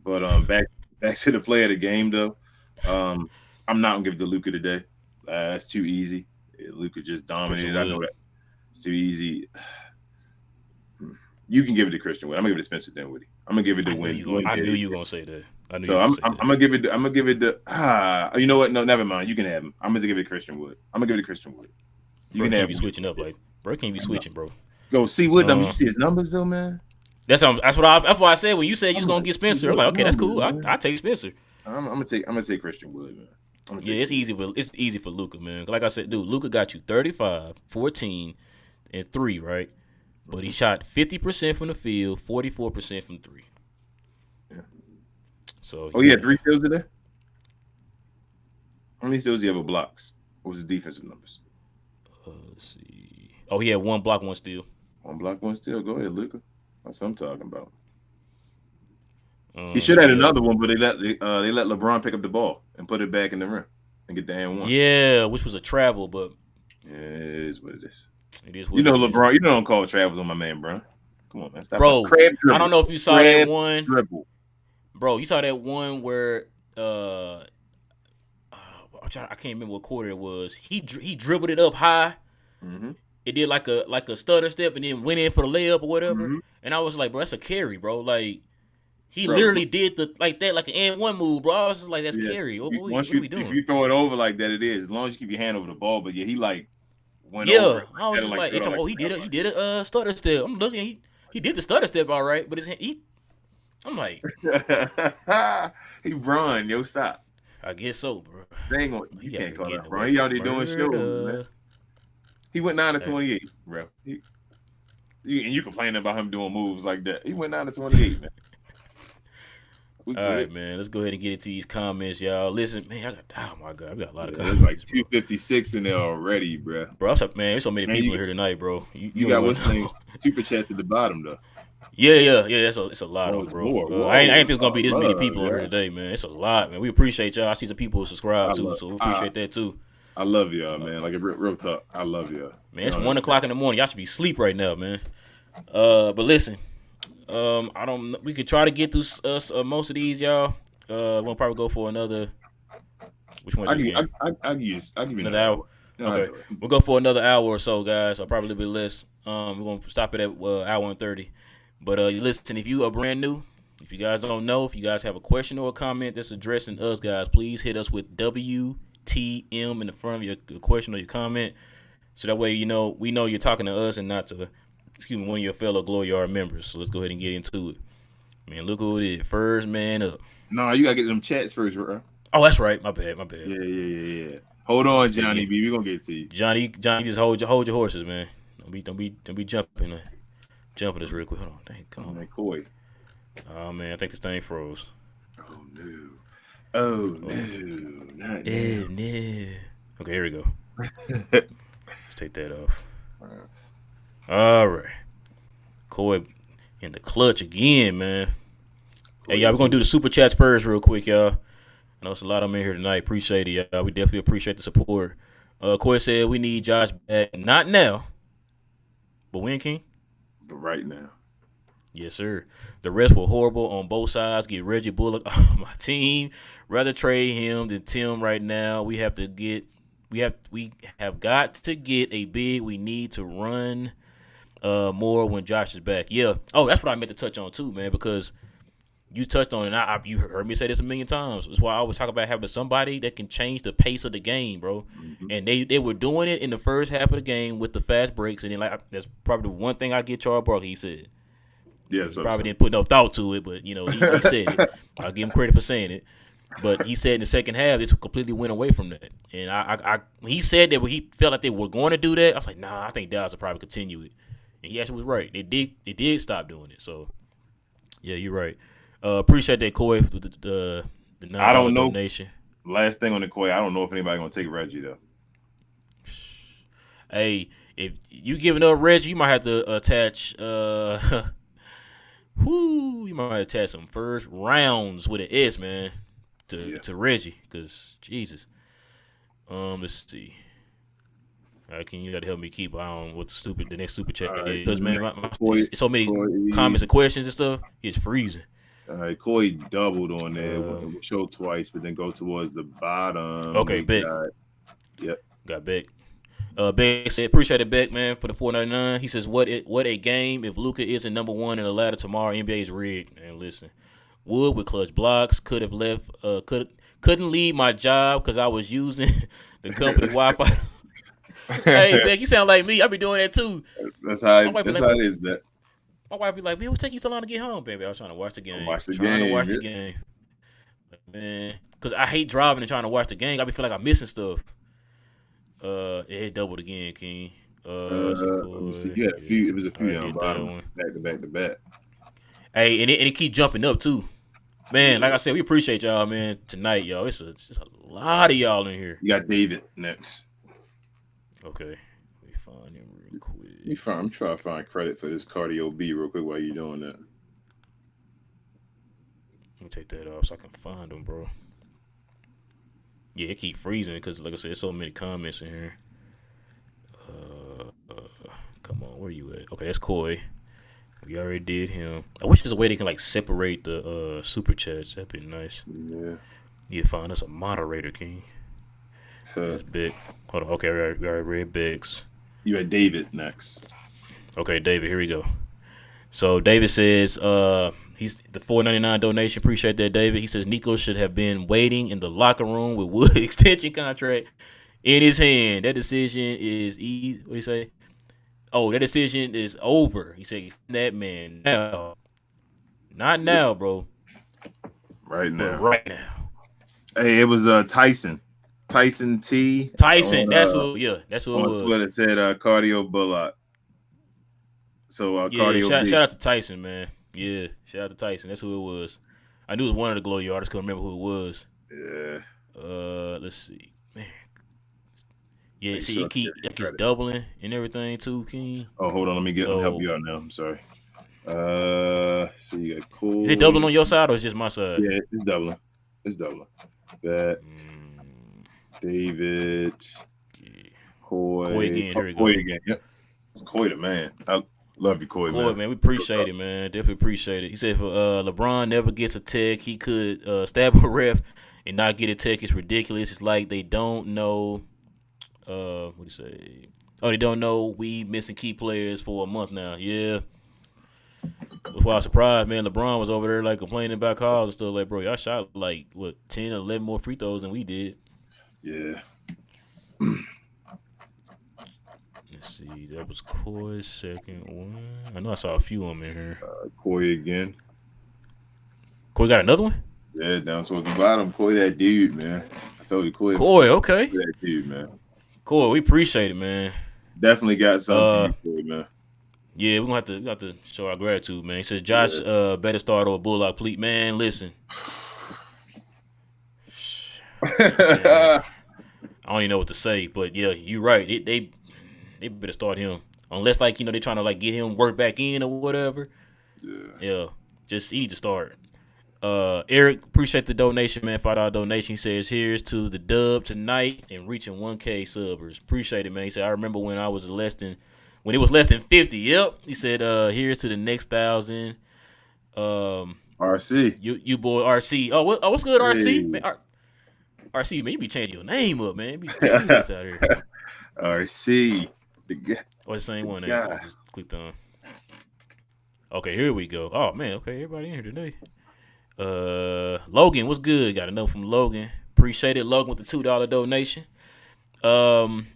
But back to the play of the game though. I'm not gonna give it to Luka today. That's too easy. Luka just dominated. I know that it's too easy. You can give it to Christian Wood. I'm gonna give it to Spencer Dinwiddie. I'm gonna give it to Win. I knew you were gonna say that. I'm gonna give it. I'm gonna give it to. You know what? No, never mind. You can have him. I'm gonna give it to Christian Wood. I'm gonna give it to Christian Wood. You bro, can can't be switching up like bro. Can't be switching, bro. Go see Wood numbers. You see his numbers though, man. That's why I said when you said you was gonna get Spencer. I'm like, okay, that's cool. I take Spencer. I'm gonna take Christian Wood, man. Yeah, it's easy for Luka, man. Like I said, dude, Luka got you 35, 14, and 3, right? But he shot 50% from the field, 44% from 3. Yeah. So he had 3 steals today? How many steals do you have with blocks? What was his defensive numbers? Let's see. Oh, he had 1 block, 1 steal. 1 block, 1 steal. Go ahead, Luka. That's what I'm talking about. He should have had another one, but they let LeBron pick up the ball and put it back in the rim and get the and one. Yeah, which was a travel, but yeah, it is what it is. It is what it is. LeBron. You don't call travels on my man, bro. Come on, man. Stop. Bro, I don't know if you saw that one. Dribble. Bro, you saw that one where I can't remember what quarter it was. He dribbled it up high. Mm-hmm. It did like a stutter step and then went in for the layup or whatever. Mm-hmm. And I was like, bro, that's a carry, bro. Like he literally did like an and one move, bro. I was just like, that's carry. What are we doing? If you throw it over like that, it is. As long as you keep your hand over the ball. But yeah, he like went over. I was just like he did a stutter step. I'm looking, he did the stutter step all right, but I'm like, he run, yo, stop. I guess so, bro. You can't call that, bro. He out there doing shows, man. He went 9-28, bro. And you complaining about him doing moves like that. He went 9-28, man. All right, man. Let's go ahead and get into these comments, y'all. Listen, man, oh my God, we got a lot of There's comments. like 256 in there already, bro. Bro, man, there's so many people here tonight, bro. You got what's name? Super chats at the bottom, though. Yeah. It's a lot of them, bro. I ain't think it's gonna be this many people here today, man. It's a lot, man. We appreciate y'all. I see some people who subscribe too, so we appreciate that too. I love y'all, man. Like a real talk. I love y'all. Man, it's 1:00 in the morning. Y'all should be asleep right now, man. But listen, I don't. We could try to get through most of these, y'all. We'll probably go for another. Which one? I'll give you another hour. Okay, we'll go for another hour or so, guys. I'll probably a little bit less. We're gonna stop it at hour and 30. But listen, if you are brand new, if you guys don't know, if you guys have a question or a comment that's addressing us, guys, please hit us with WTM in the front of your question or your comment, so that way we know you're talking to us and not to one of your fellow Glory Yard members. So let's go ahead and get into it. Man, look who it is. First man up. No, you gotta get them chats first, bro. Oh, that's right. My bad. Yeah. Hold on, Johnny B. We're gonna get to you. Johnny, just hold your horses, man. Don't be jumping this real quick. Hold on, dang, come Oh on. man, Koi. Oh man, I think this thing froze. Oh no. Oh Oh, no. Not now. ew, no. Okay, here we go. Let's take that off. All right, Koi in the clutch again, man. Hey, y'all, we're going to do the super chats first real quick, y'all. I know it's a lot of them in here tonight. Appreciate it, y'all. We definitely appreciate the support. Corey said we need Josh back. Not now, but when, King? But right now. Yes, sir. The rest were horrible on both sides. Get Reggie Bullock on my team. Rather trade him than Tim right now. We have got to get a big. We need to run more when Josh is back. Yeah. Oh, that's what I meant to touch on too, man, because you touched on it. And you heard me say this a million times. That's why I always talk about having somebody that can change the pace of the game, bro. Mm-hmm. And they were doing it in the first half of the game with the fast breaks. And then that's probably the one thing I get Charles Barkley. He said. Yeah, He probably didn't put no thought to it, but he said it. I'll give him credit for saying it. But he said in the second half, it completely went away from that. And when he said that when he felt like they were going to do that, I was like, nah, I think Dallas will probably continue it. And he actually was right. They did stop doing it. So yeah, you're right. Appreciate that, Coy, the I don't know. donation. Last thing on the Koi, I don't know if anybody's gonna take Reggie though. Hey, if you giving up Reggie, you might have to attach you might attach some first rounds with an S, man, to Reggie, because Jesus. Let's see. All right, you got to help me keep on what the next super chat is, because man, it's so many comments and questions and stuff. It's freezing. All right, Koi doubled on there. We'll show twice, but then go towards the bottom. Okay, Beck. Got Beck. Beck said, appreciate it, Beck, man, for the $4.99. He says, what a game if Luka isn't number one in the ladder tomorrow. NBA's rigged. And listen, Wood with clutch blocks could have left. Couldn't leave my job because I was using the company Wi-Fi. Hey, Beck, you sound like me. I be doing that too. That's how it is, Beck. My wife be like, man, what's taking you so long to get home, baby? I was trying to watch the game. The game, man. Because I hate driving and trying to watch the game. I be feeling like I'm missing stuff. It doubled again, King. Let me see. You had a few. It was a few down bottom, back to back. Hey, and it keep jumping up too, man. Like I said, we appreciate y'all, man. Tonight, y'all. It's just a lot of y'all in here. You got David next. Okay, let me find him real quick. I'm trying to find credit for this cardio B real quick while you doing that. Let me take that off so I can find him, bro. Yeah, it keep freezing because, like I said, there's so many comments in here. Come on, where you at? Okay, that's Coy. We already did him. I wish there's a way they can separate the super chats. That'd be nice. Yeah. You find us a moderator, King. That's big. Hold on. Okay, we already read Biggs. You had David next. Okay, David. Here we go. So David says, he's the $4.99 donation. Appreciate that, David. He says Nico should have been waiting in the locker room with Wood extension contract in his hand. That decision is easy. What do you say? Oh, that decision is over. He said that man now, not now, bro. Right now. Right now. Hey, it was Tyson T. Tyson. That's who it was. On Twitter said Cardio Bullock. So Cardio. Shout out to Tyson, man. Yeah, shout out to Tyson. That's who it was. I knew it was one of the Glory artists. Couldn't remember who it was. Yeah. Let's see, man. Yeah, see, you keep doubling and everything too, King. Oh, hold on, let me help you out now. I'm sorry. So you got cool. Is it doubling on your side or is it just my side? Yeah, it's doubling. Bet. David. Coy again. Here we go. Coy again. Yep. It's Coy the man. I love you, Coy, man. We appreciate it, man. Definitely appreciate it. He said if LeBron never gets a tech, he could stab a ref and not get a tech. It's ridiculous. It's like they don't know. What do you say? Oh, they don't know we missing key players for a month now. Yeah. That's why I was surprised, man. LeBron was over there complaining about calls and stuff. Like, bro, y'all shot 10 or 11 more free throws than we did. Yeah. Let's see. That was Coy's second one. I know I saw a few of them in here. Coy again. Coy got another one? Yeah, down towards the bottom. Coy that dude, man. I told you, Coy. Okay. That dude, man. Cool, we appreciate it, man. Definitely got something for Uh, you, boy, man. yeah, we have to show our gratitude, man. He said Josh Yeah. better start over Bullock, please. Man, listen, man, I don't even know what to say, but yeah, you're right. They better start him unless like they trying to like get him work back in or whatever. Yeah. Yeah, just he need to start. Eric, appreciate the donation, man. $5 donation. He says, "Here's to the dub tonight and reaching 1K subbers." Appreciate it, man. He said, "I remember when when it was less than 50." Yep. He said, "Here's to the next 1,000." Um, RC. you boy RC. What's good, RC? Man, Hey. RC, man, you be changing your name up, man. Be serious out here. RC. The guy. Or the same The one that I guy. just clicked on. Okay, here we go. Oh man, okay, everybody in here today. Logan, what's good? Got a note from Logan. Appreciate it, Logan, with the $2 donation. Um,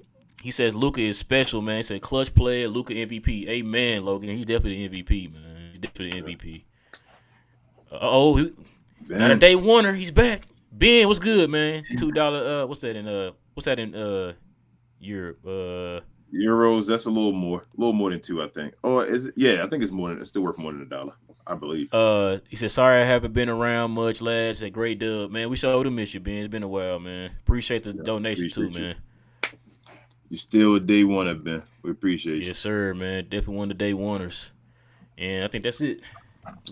he says Luka is special, man. He said clutch player, Luka MVP. Amen, Logan. He's definitely the MVP, man. He's definitely the MVP. Not a Ben. day warner. He's back. Ben, what's good, man? $2. What's that in Europe? Euros, that's a little more than two, I think. Oh, is it? Yeah, I think it's more than it's still worth more than $1, I believe. He said, "Sorry I haven't been around much, lads." Said, "Great dub, man. We sure to miss you, Ben. It's been a while, man. Appreciate the Yeah, donation too, appreciate you. man. You still a day one have been. We appreciate you. Yes, sir, man. Definitely one of the day oneers. And I think that's it.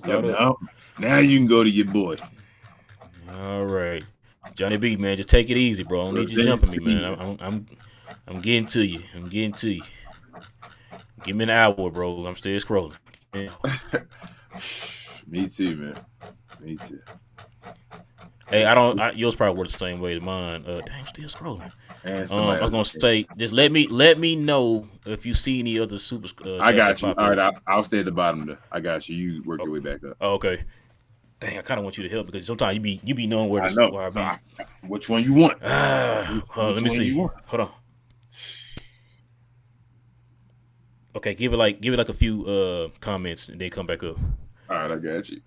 We Yep. caught up. Now you can go to your boy. All right, Johnny B, man. Just take it easy, bro. I don't need you jumping Revenge me, man. season. I'm getting to you. I'm getting to you. Give me an hour, bro. I'm still scrolling. Yeah. Me too, man. Me too. Hey, I don't. Yours probably work the same way as mine. Dang, I'm still scrolling. And I somebody was else. gonna say, just let me know if you see any other super I chats that got you. pop All up. right, I'll stay at the bottom there. I got you. You work Oh, your way back up. oh, okay. Dang, I kind of want you to help because sometimes you be knowing I know. where I So be. which one you want? Let Which me one you see. want? Hold on. Okay, give it like a few comments and then come back up. All right, I got you.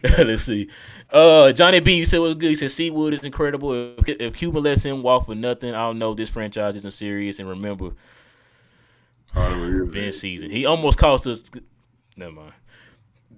Let's see. Johnny B, you said what's good. He said Seawood is incredible. If Cuban lets him walk for nothing, I'll know this franchise isn't serious. And remember, Hardaway Vince revenge. season. He almost cost us. Never mind.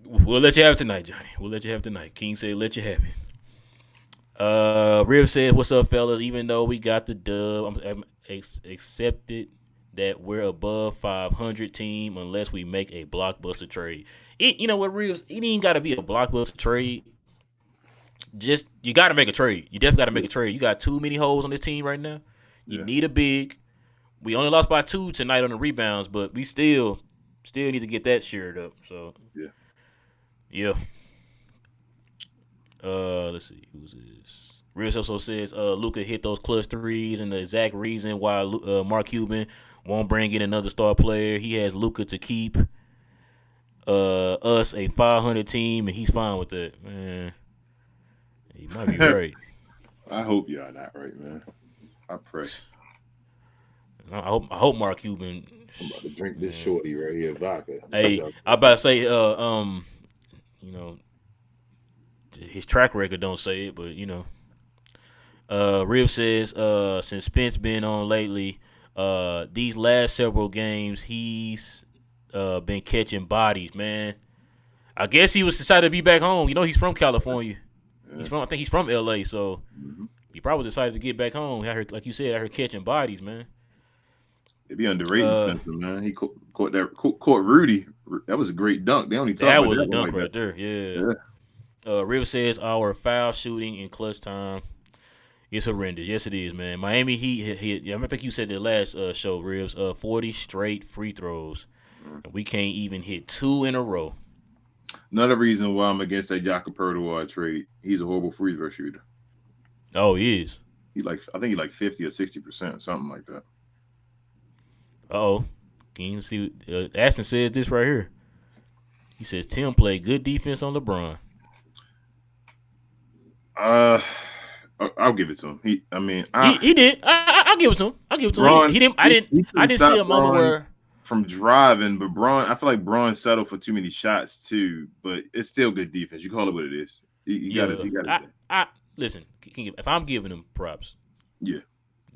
We'll let you have it tonight, Johnny. We'll let you have it tonight. King said, let you have it. Riv said, "What's up, fellas? Even though we got the dub, I'm accepted that we're above 500 team unless we make a blockbuster trade. You know what, Reeves? It ain't got to be a blockbuster trade. Just you got to make a trade. You definitely got to make Yeah, a trade. You got too many holes on this team right now. You yeah, need a big. We only lost by 2 tonight on the rebounds, but we still need to get that shared up. So yeah. yeah. Let's see who's this. Reeves also says Luca hit those clutch threes, and the exact reason why Mark Cuban won't bring in another star player. He has Luca to keep us a 500 team, and he's fine with that. Man, he might be right. I hope y'all not right, man. I pray. I hope Mark Cuban. I'm about to drink this Man. shorty right here, vodka. Hey, I about to say, you know, his track record don't say it, but Rib says, since Spence been on lately, these last several games he's been catching bodies, man. I guess he was decided to be back home. He's from California. Yeah. I think he's from LA, so Mm-hmm. he probably decided to get back home. I heard, like you said, I heard catching bodies, man. They be underrating Uh, Spencer, man. He caught Rudy. That was a great dunk. They only talk that about was a that one dunk like that. right there. Yeah. Yeah. River says our foul shooting in clutch time is horrendous. Yes, it is, man. Miami Heat hit. Yeah, I think you said the last show, Ribs. 40 straight free throws. Mm. And we can't even hit 2 in a row. Another reason why I'm against that Jakob Pertwee trade. He's a horrible free throw shooter. Oh, he is. I think he like 50 or 60%, something like that. Oh, can you see? Ashton says this right here. He says Tim played good defense on LeBron. Uh, I'll give it to him. I mean, He did. I'll give it to him. I'll give it to him. Braun. He didn't. He I couldn't didn't see stop a moment Braun where. from driving, but Braun, I feel like Braun settled for too many shots too. But it's still good defense. You call it what it is. He got his. Yeah. He got his. I listen. If I'm giving him props, Yeah.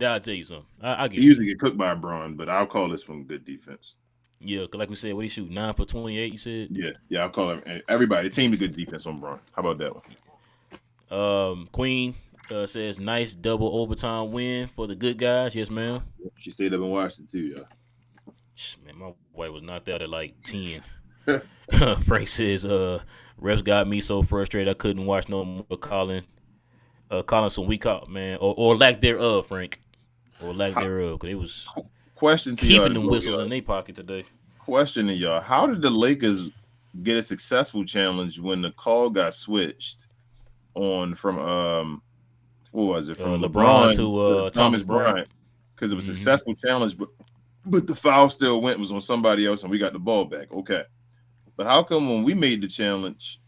I'll tell you something. I He give you usually that. get cooked by Braun, but I'll call this one good defense. Yeah, cause like we said, what he shoot 9 for 28. You said. Yeah, I'll call everybody team a good defense on Braun. How about that one? Queen says nice double overtime win for the good guys. Yes, ma'am. She stayed up and watched it too, Man, my wife was knocked out at like 10. yeah. Frank says, refs got me so frustrated I couldn't watch no more calling some weak call, man, or lack thereof, Frank, or lack thereof, because it was Question to y'all keeping to them go, whistles y'all. in their pocket today. Question to y'all: how did the Lakers get a successful challenge when the call got switched on from what was it, from LeBron LeBron to to Thomas Thomas Bryant. Bryant? Because it was a Mm-hmm. successful challenge, but the foul still was on somebody else, and we got the ball back. Okay, but how come when we made the challenge,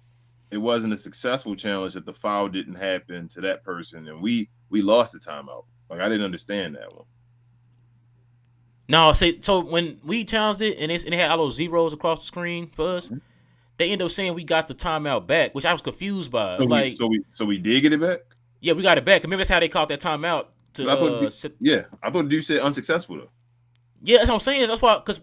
it wasn't a successful challenge that the foul didn't happen to that person, and we lost the timeout? Like, I didn't understand that one. No, so when we challenged it and it had all those zeros across the screen for us, they ended up saying we got the timeout back, which I was confused by. So It's like, we did get it back. yeah, we got it back. Remember that's how they called that timeout But I thought, to I thought you said unsuccessful though. yeah, that's what I'm saying. That's why, because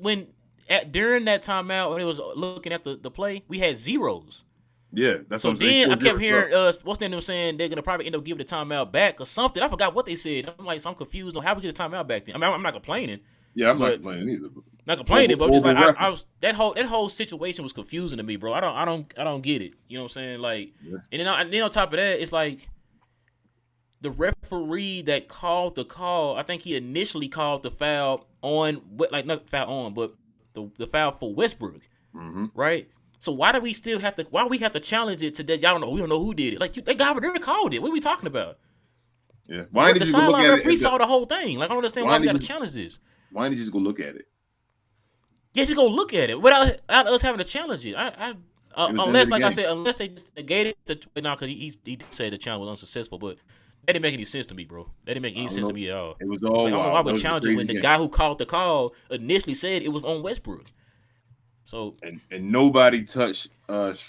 during that timeout when it was looking at the play, we had zeros. Yeah, that's So what I'm saying. then I kept hearing what's their name saying they're gonna probably end up giving the timeout back or something. I forgot what they said. I'm like, so I'm confused on how we get the timeout back then. I mean, I'm not complaining. Yeah, I'm not but complaining either. Not complaining, but I'm just like Over I was that whole situation was confusing to me, bro. I don't get it. You know what I'm saying? Like, and then on top of that, it's like the referee that called the call. I think he initially called the foul on, like not foul on, but the foul for Westbrook, right? So why do we still have to? Why we have to challenge it to that? Y'all don't know. We don't know who did it. Like they got over there and called it. What are we talking about? Yeah. Why did The you go look sideline at referee it? saw the whole thing. Like I don't understand why we got to challenge this. Why didn't you just go look at it? Yeah, just go look at it without us having to challenge it. Unless, like I said, unless they just negated because he did say the challenge was unsuccessful, but that didn't make any sense to me, bro. That didn't make any sense to me at all. It was all I don't know why we challenge it when the guy who called the call initially said it was on Westbrook. So and nobody touched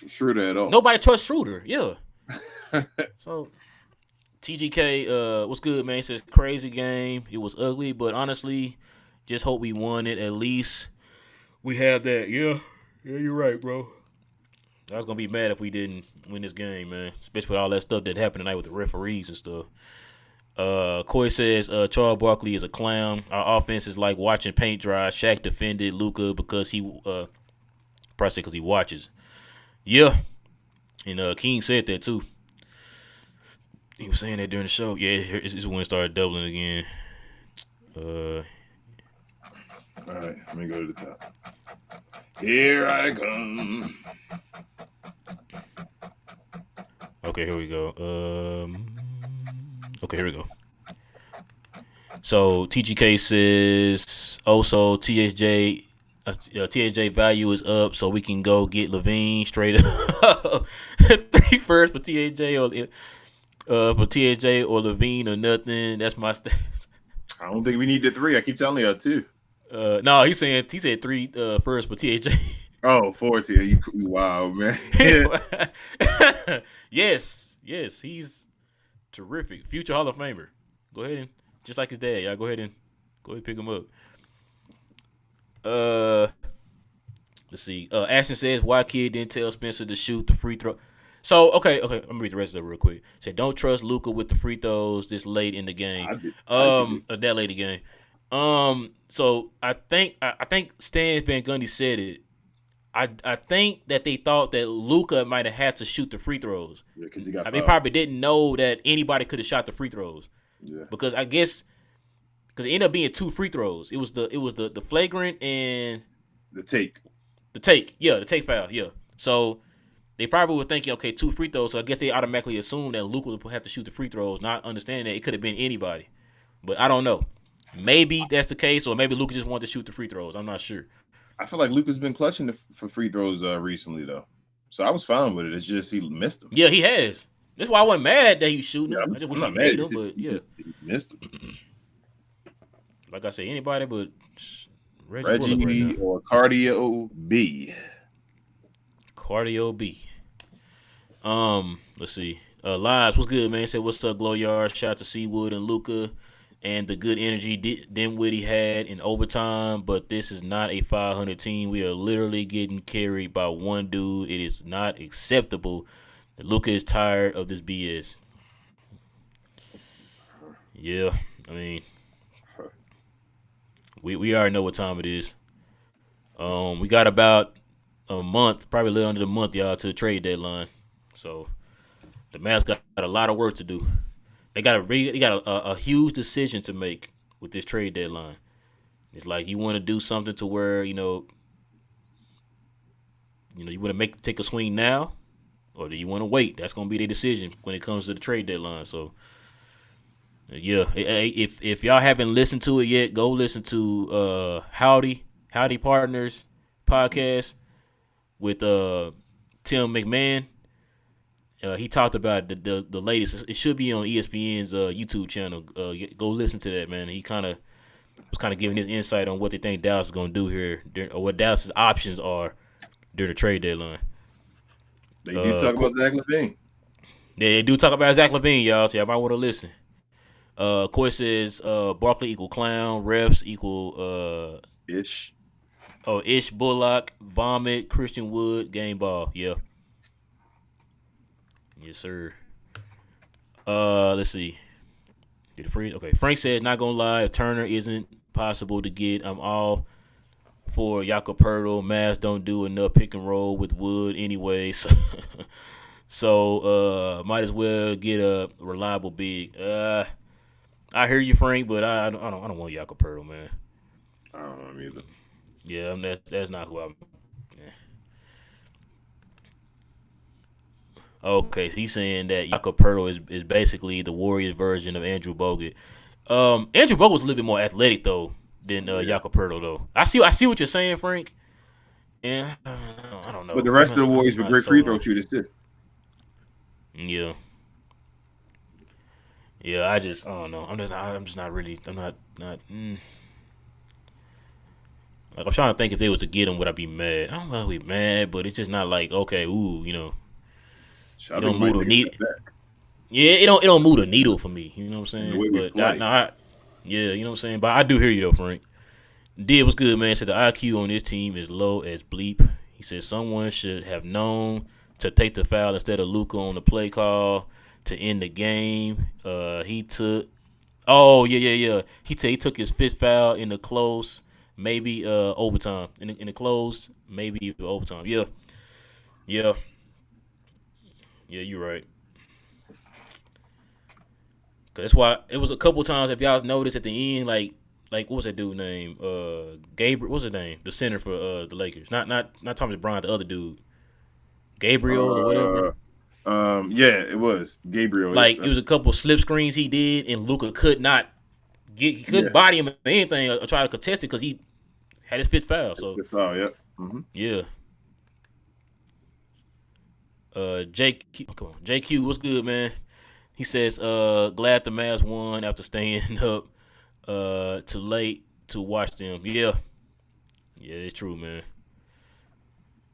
Schroeder at all. Nobody trusts Schroeder. Yeah. So TGK, what's good, man? He says crazy game. It was ugly, but honestly, just hope we won it. At least we have that. Yeah, you're right, bro. I was gonna be mad if we didn't win this game, man. Especially with all that stuff that happened tonight with the referees and stuff. Coy says Charles Barkley is a clown. Our offense is like watching paint dry. Shaq defended Luka because he probably because he watches. Yeah, and King said that too. He was saying that during the show. Yeah, it's when it started doubling again. All right, let me go to the top. Here I come. Okay, here we go. Okay, here we go. So TGK says also THJ value is up, so we can go get Levine straight up. 3 first for THJ for THJ or Levine or nothing. That's my stats. I don't think we need the 3. I keep telling you 2. No, he said 3 first for THJ. Oh, 4 tier. You wow, man. Yes, he's terrific. Future Hall of Famer. Go ahead and just like his dad, y'all go ahead and pick him up. Let's see. Ashton says why kid didn't tell Spencer to shoot the free throw. So okay. I'm gonna read the rest of it real quick. Said don't trust Luka with the free throws this late in the game. That late in the game. So I think Stan Van Gundy said it. I think that they thought that Luka might have had to shoot the free throws. Yeah, because he got fouled. They probably didn't know that anybody could have shot the free throws. Yeah. Because I guess it ended up being 2 free throws. It was the flagrant and the take. The take foul. Yeah. So they probably were thinking, okay, 2 free throws. So I guess they automatically assumed that Luka would have to shoot the free throws, not understanding that it could have been anybody. But I don't know. Maybe that's the case, or maybe Luka just wanted to shoot the free throws. I'm not sure. I feel like Luka's been clutching for free throws recently, though. So I was fine with it. It's just he missed them. Yeah, he has. That's why I wasn't mad that he was shooting them. Yeah, I just wish he made them, but yeah. He missed them. Like I said, anybody but Reggie right or Cardio B. Cardio B. Let's see. Lives, what's good, man? Said, what's up, Glow Yard? Shout out to Seawood and Luca. and the good energy Dinwiddie had in overtime, but this is not a 500 team. We are literally getting carried by one dude. It is not acceptable. Luka is tired of this BS. Yeah, I mean, we already know what time it is. We got about a month, probably a little under the month, y'all, to the trade deadline. So the Mavs got a lot of work to do. They got a huge decision to make with this trade deadline. It's like you want to do something to where you want to take a swing now, or do you want to wait? That's gonna be the decision when it comes to the trade deadline. So yeah, if y'all haven't listened to it yet, go listen to Howdy Partners podcast with Tim McMahon. He talked about the latest. It should be on ESPN's YouTube channel. Go listen to that, man. He was giving his insight on what they think Dallas is going to do here, or what Dallas's options are during the trade deadline. They do talk about Zach LaVine. They do talk about Zach LaVine, y'all. So y'all might want to listen. Coy says Barkley equal clown, refs equal Ish. Oh, Ish Bullock, vomit, Christian Wood, game ball. Yeah. Yes, sir. Let's see. Did it freeze? Okay. Frank says, not gonna lie, if Turner isn't possible to get, I'm all for Jakob Pertl. Mavs don't do enough pick and roll with Wood anyway, so might as well get a reliable big. I hear you, Frank, but I don't want Jakob Pertl, man. I don't know him either. Yeah, that's not who I'm. Yeah. Okay, so he's saying that Jakob Pertl is basically the Warriors version of Andrew Bogut. Andrew Bogut was a little bit more athletic though than Jakob Pertl though. I see what you're saying, Frank. Yeah, I don't know. But the rest of the Warriors were great free throw shooters too. Yeah. Yeah, I don't know. I'm just not really. I'm not. Like I'm trying to think if they was to get him, would I be mad? I don't know if I'd be mad, but it's just not like okay, you don't move the needle. Yeah, it don't move the needle for me. You know what I'm saying? But yeah, you know what I'm saying. But I do hear you though, Frank. Did was good, man. Said the IQ on this team is low as bleep. He said someone should have known to take the foul instead of Luka on the play call to end the game. He took. Oh yeah. He took his fifth foul in the close, maybe overtime. In the close, maybe overtime. Yeah. Yeah, you're right. Cause that's why it was a couple times. If y'all noticed at the end, like what was that dude name? Gabriel. What's his name? The center for the Lakers. Not Thomas Bryant. The other dude, Gabriel or whatever. Yeah, it was Gabriel. Like it was a couple slip screens he did, and Luka could not get. He couldn't body him or anything or try to contest it because he had his fifth foul. So fifth foul, yeah. Mm-hmm. Yeah. JQ, what's good, man? He says, glad the Mavs won after staying up too late to watch them. Yeah, it's true, man.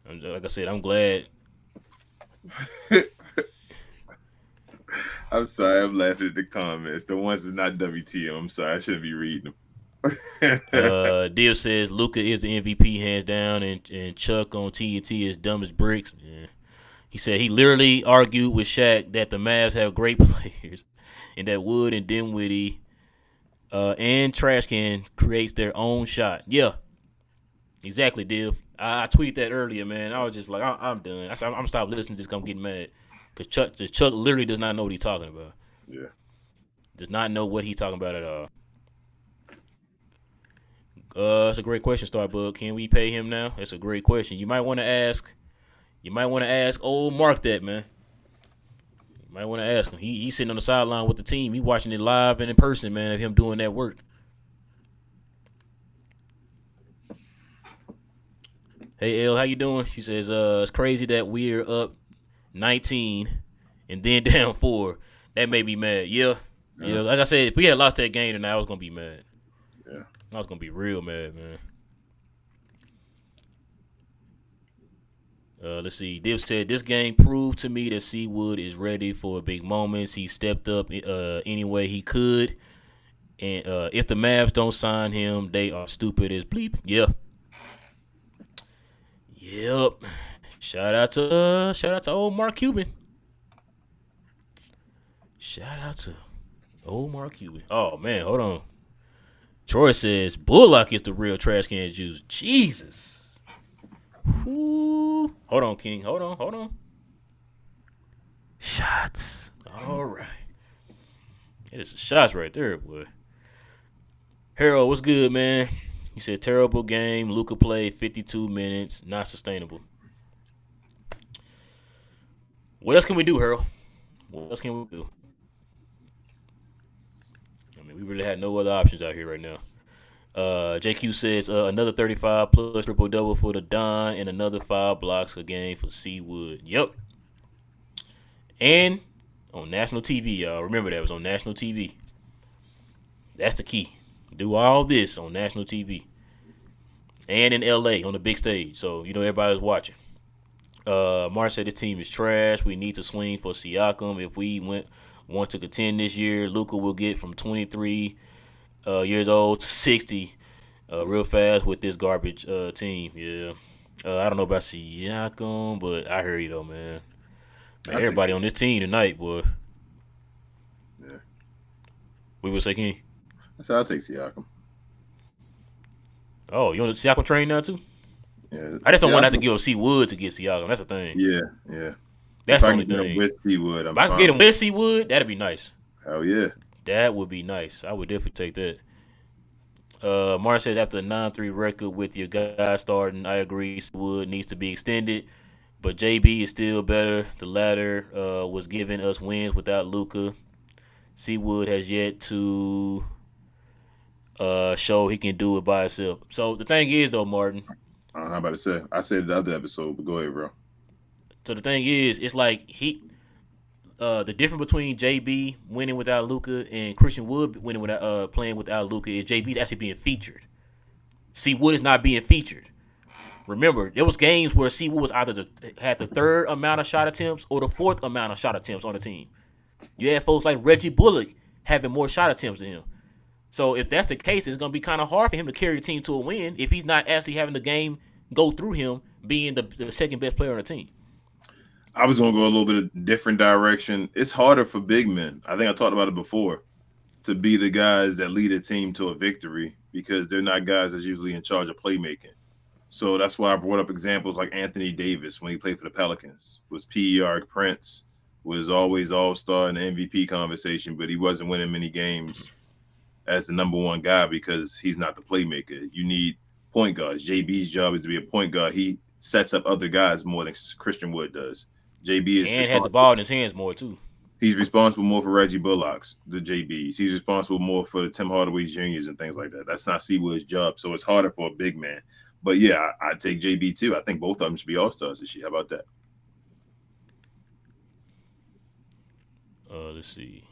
Like I said, I'm glad. I'm sorry, I'm laughing at the comments. The ones that's not WTM. I'm sorry, I shouldn't be reading them. Div says Luka is the MVP hands down, and Chuck on TNT is dumb as bricks. Yeah. He said he literally argued with Shaq that the Mavs have great players and that Wood and Dinwiddie and Trash Can creates their own shot. Yeah, exactly, Div. I tweeted that earlier, man. I was just like, I'm done. I'm gonna stop listening to this. I'm getting mad because Chuck literally does not know what he's talking about. Yeah, does not know what he's talking about at all. That's a great question, Starbug. Can we pay him now? That's a great question. You might want to ask. Old Mark that, man. You might want to ask him. He's sitting on the sideline with the team. He watching it live and in person, man, of him doing that work. Hey, L, how you doing? She says, it's crazy that we're up 19 and then down 4. That made me mad. Yeah. Like I said, if we had lost that game tonight, I was going to be mad. Yeah. I was going to be real mad, man. Let's see. Div said, this game proved to me that Seawood is ready for big moments. He stepped up any way he could. And if the Mavs don't sign him, they are stupid as bleep. Yeah. Yep. Shout out to old Mark Cuban. Shout out to old Mark Cuban. Oh man, hold on. Troy says Bullock is the real trash can juice. Jesus. Ooh. Hold on, King. Hold on. Shots. All right. It is shots right there, boy. Harold, what's good, man? He said terrible game. Luka played 52 minutes. Not sustainable. What else can we do, Harold? What else can we do? I mean, we really had no other options out here right now. JQ says another 35 plus triple double for the Don and another 5 blocks a game for Seawood. Yep. And on national TV, y'all. Remember that it was on national TV. That's the key. Do all this on national TV. And in LA on the big stage. So, everybody's watching. Mark said this team is trash. We need to swing for Siakam. If we want to contend this year, Luka will get from 23 years old to 60 real fast with this garbage team. Yeah. I don't know about Siakam, but I hear you, though, man. Everybody on this team tonight, boy. Yeah. We would say King. That's how I'll take Siakam. Oh, you on the Siakam train now, too? Yeah. I just don't want to have to give C Wood to get Siakam. That's the thing. Yeah. That's the if only I can thing. get with Seawood, if I can get him with C Wood, that'd be nice. Hell yeah. That would be nice. I would definitely take that. Martin says after a 9-3 record with your guy starting, I agree Wood needs to be extended, but JB is still better. The latter was giving us wins without Luka. Seawood has yet to show he can do it by himself. So the thing is, though, Martin. How about to say? I said it the other episode, but go ahead, bro. So the thing is, it's like the difference between JB winning without Luka and Christian Wood winning without playing without Luka is JB's actually being featured. C Wood is not being featured. Remember, there was games where C Wood was either had the third amount of shot attempts or the fourth amount of shot attempts on the team. You had folks like Reggie Bullock having more shot attempts than him. So if that's the case, it's going to be kind of hard for him to carry the team to a win if he's not actually having the game go through him being the second best player on the team. I was going to go a little bit of different direction. It's harder for big men. I think I talked about it before, to be the guys that lead a team to a victory because they're not guys that's usually in charge of playmaking. So that's why I brought up examples like Anthony Davis when he played for the Pelicans, was PER Prince, was always all-star in the MVP conversation, but he wasn't winning many games as the number one guy because he's not the playmaker. You need point guards. JB's job is to be a point guard. He sets up other guys more than Christian Wood does. JB is and has the ball in his hands more too. He's responsible more for Reggie Bullock's, the JBs. He's responsible more for the Tim Hardaway Juniors and things like that. That's not Seawood's job, so it's harder for a big man. But yeah, I'd take JB too. I think both of them should be all-stars this year. How about that? Let's see.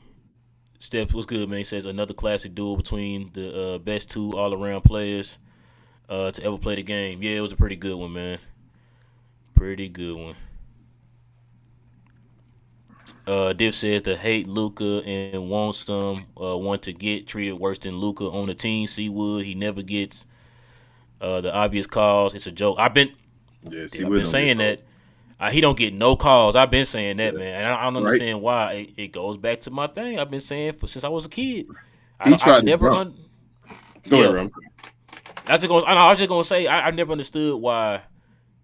Steps, what's good, man? He says another classic duel between the best two all-around players to ever play the game. Yeah, it was a pretty good one, man. Pretty good one. Div says to hate Luka and want to get treated worse than Luka on the team. Seawood, he never gets the obvious calls. It's a joke. I've been saying that. He don't get no calls. I've been saying that, man. And I don't understand why. It goes back to my thing I've been saying since I was a kid. I was just gonna say I never understood why.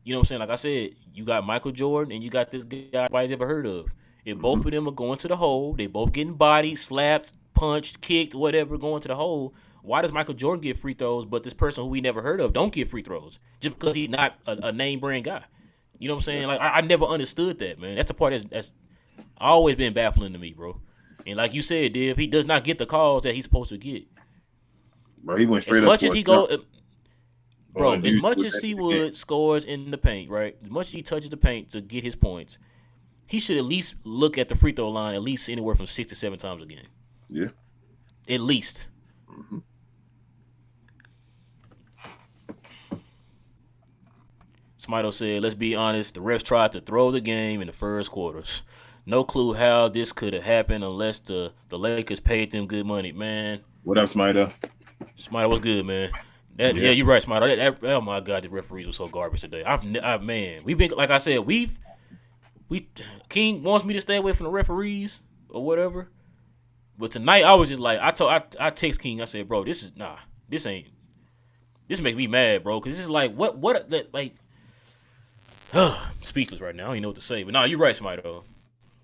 You know what I'm saying? Like I said, you got Michael Jordan and you got this guy nobody's ever heard of. If both of them are going to the hole, they both getting bodied, slapped, punched, kicked, whatever, going to the hole. Why does Michael Jordan get free throws, but this person who we never heard of don't get free throws just because he's not a name brand guy? You know what I'm saying? Like I never understood that, man. That's the part that's always been baffling to me, bro. And like you said, Div, he does not get the calls that he's supposed to get. Bro, he went straight as up. Much as he as much as Seawood scores in the paint, right? As much as he touches the paint to get his points, he should at least look at the free throw line at least anywhere from 6 to 7 times a game. Yeah. At least. Mm-hmm. Smito said, let's be honest, the refs tried to throw the game in the first quarters. No clue how this could have happened unless the Lakers paid them good money, man. What up, Smiter? Smite, what's good, man? Yeah, Yeah. you're right, Smite. Oh my God, the referees were so garbage today. Man, we've been like I said, we King wants me to stay away from the referees or whatever. But tonight I was just like, I text King. I said, bro, this ain't, this make me mad, bro, because this is like like, speechless right now. I don't even know what to say. But you're right, Smite. Though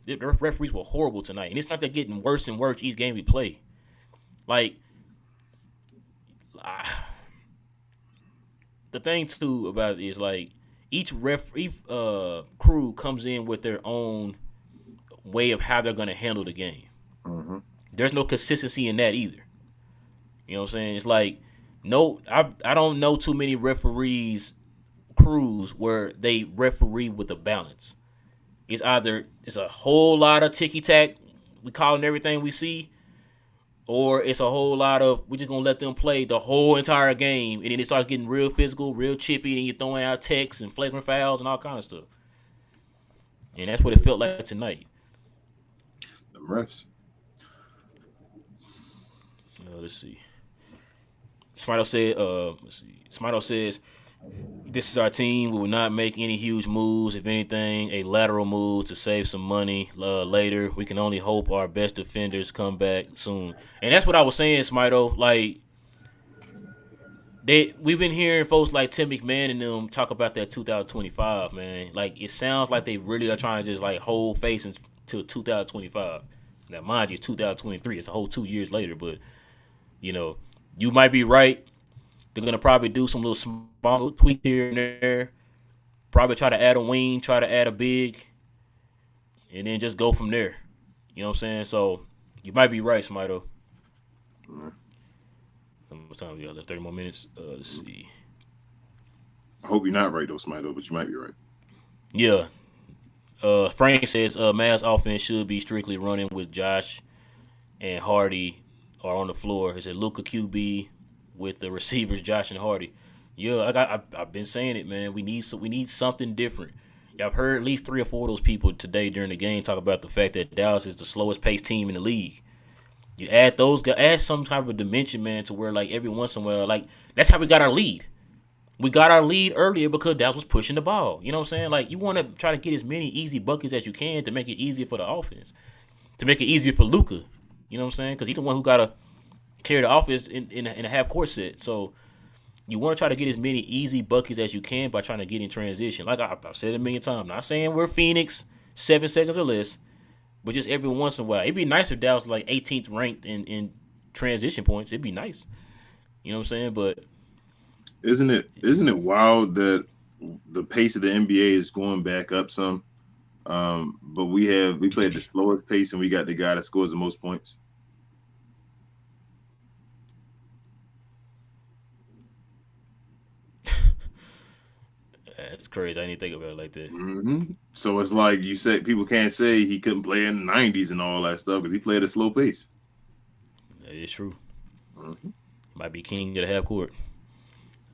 the referees were horrible tonight, and it's like they're getting worse and worse each game we play. Like, the thing too about it is like each crew comes in with their own way of how they're gonna handle the game. Mm-hmm. There's no consistency in that either. You know what I'm saying? It's like I don't know too many referees crews where they referee with a balance. It's either it's a whole lot of ticky tack, we calling everything we see, or it's a whole lot of we just gonna let them play the whole entire game, and then it starts getting real physical, real chippy, and you're throwing out techs and flagrant fouls and all kind of stuff. And that's what it felt like tonight. Them refs. Let's see. Smito said. Let's see. Smito says, "This is our team. We will not make any huge moves. If anything, a lateral move to save some money later. We can only hope our best defenders come back soon." And that's what I was saying, Smito. Like, we've been hearing folks like Tim McMahon and them talk about that 2025, man. Like, it sounds like they really are trying to just like hold face until 2025. Now, mind you, it's 2023. It's a whole 2 years later, but you might be right. They're gonna probably do some little small tweak here and there. Probably try to add a wing, try to add a big, and then just go from there. You know what I'm saying? So you might be right, Smito. Mm-hmm. How much time we got left? 30 more minutes. Let's see. I hope you're not right though, Smito, but you might be right. Yeah. Frank says Mavs offense should be strictly running with Josh and Hardy are on the floor. He said Luka QB with the receivers Josh and Hardy. Yeah, I've been saying it, man. We need something different. I've heard at least 3 or 4 of those people today during the game talk about the fact that Dallas is the slowest paced team in the league. You add those guys, add some type of dimension, man, to where like every once in a while, like that's how we got our lead. We got our lead earlier because Dallas was pushing the ball. You know what I'm saying? Like, you want to try to get as many easy buckets as you can to make it easier for the offense, to make it easier for Luka. You know what I'm saying? Because he's the one who got to carry the offense in a half court set. So you want to try to get as many easy buckets as you can by trying to get in transition. Like I've said it a million times. I'm not saying we're Phoenix, 7 seconds or less, but just every once in a while. It'd be nice if Dallas was like 18th ranked in transition points. It'd be nice. You know what I'm saying? But Isn't it wild that the pace of the NBA is going back up some? But we played the slowest pace and we got the guy that scores the most points. That's crazy. I didn't think about it like that. Mm-hmm. So it's like you said, people can't say he couldn't play in the 90s and all that stuff because he played at a slow pace. That is true. Mm-hmm. Might be king of the half court.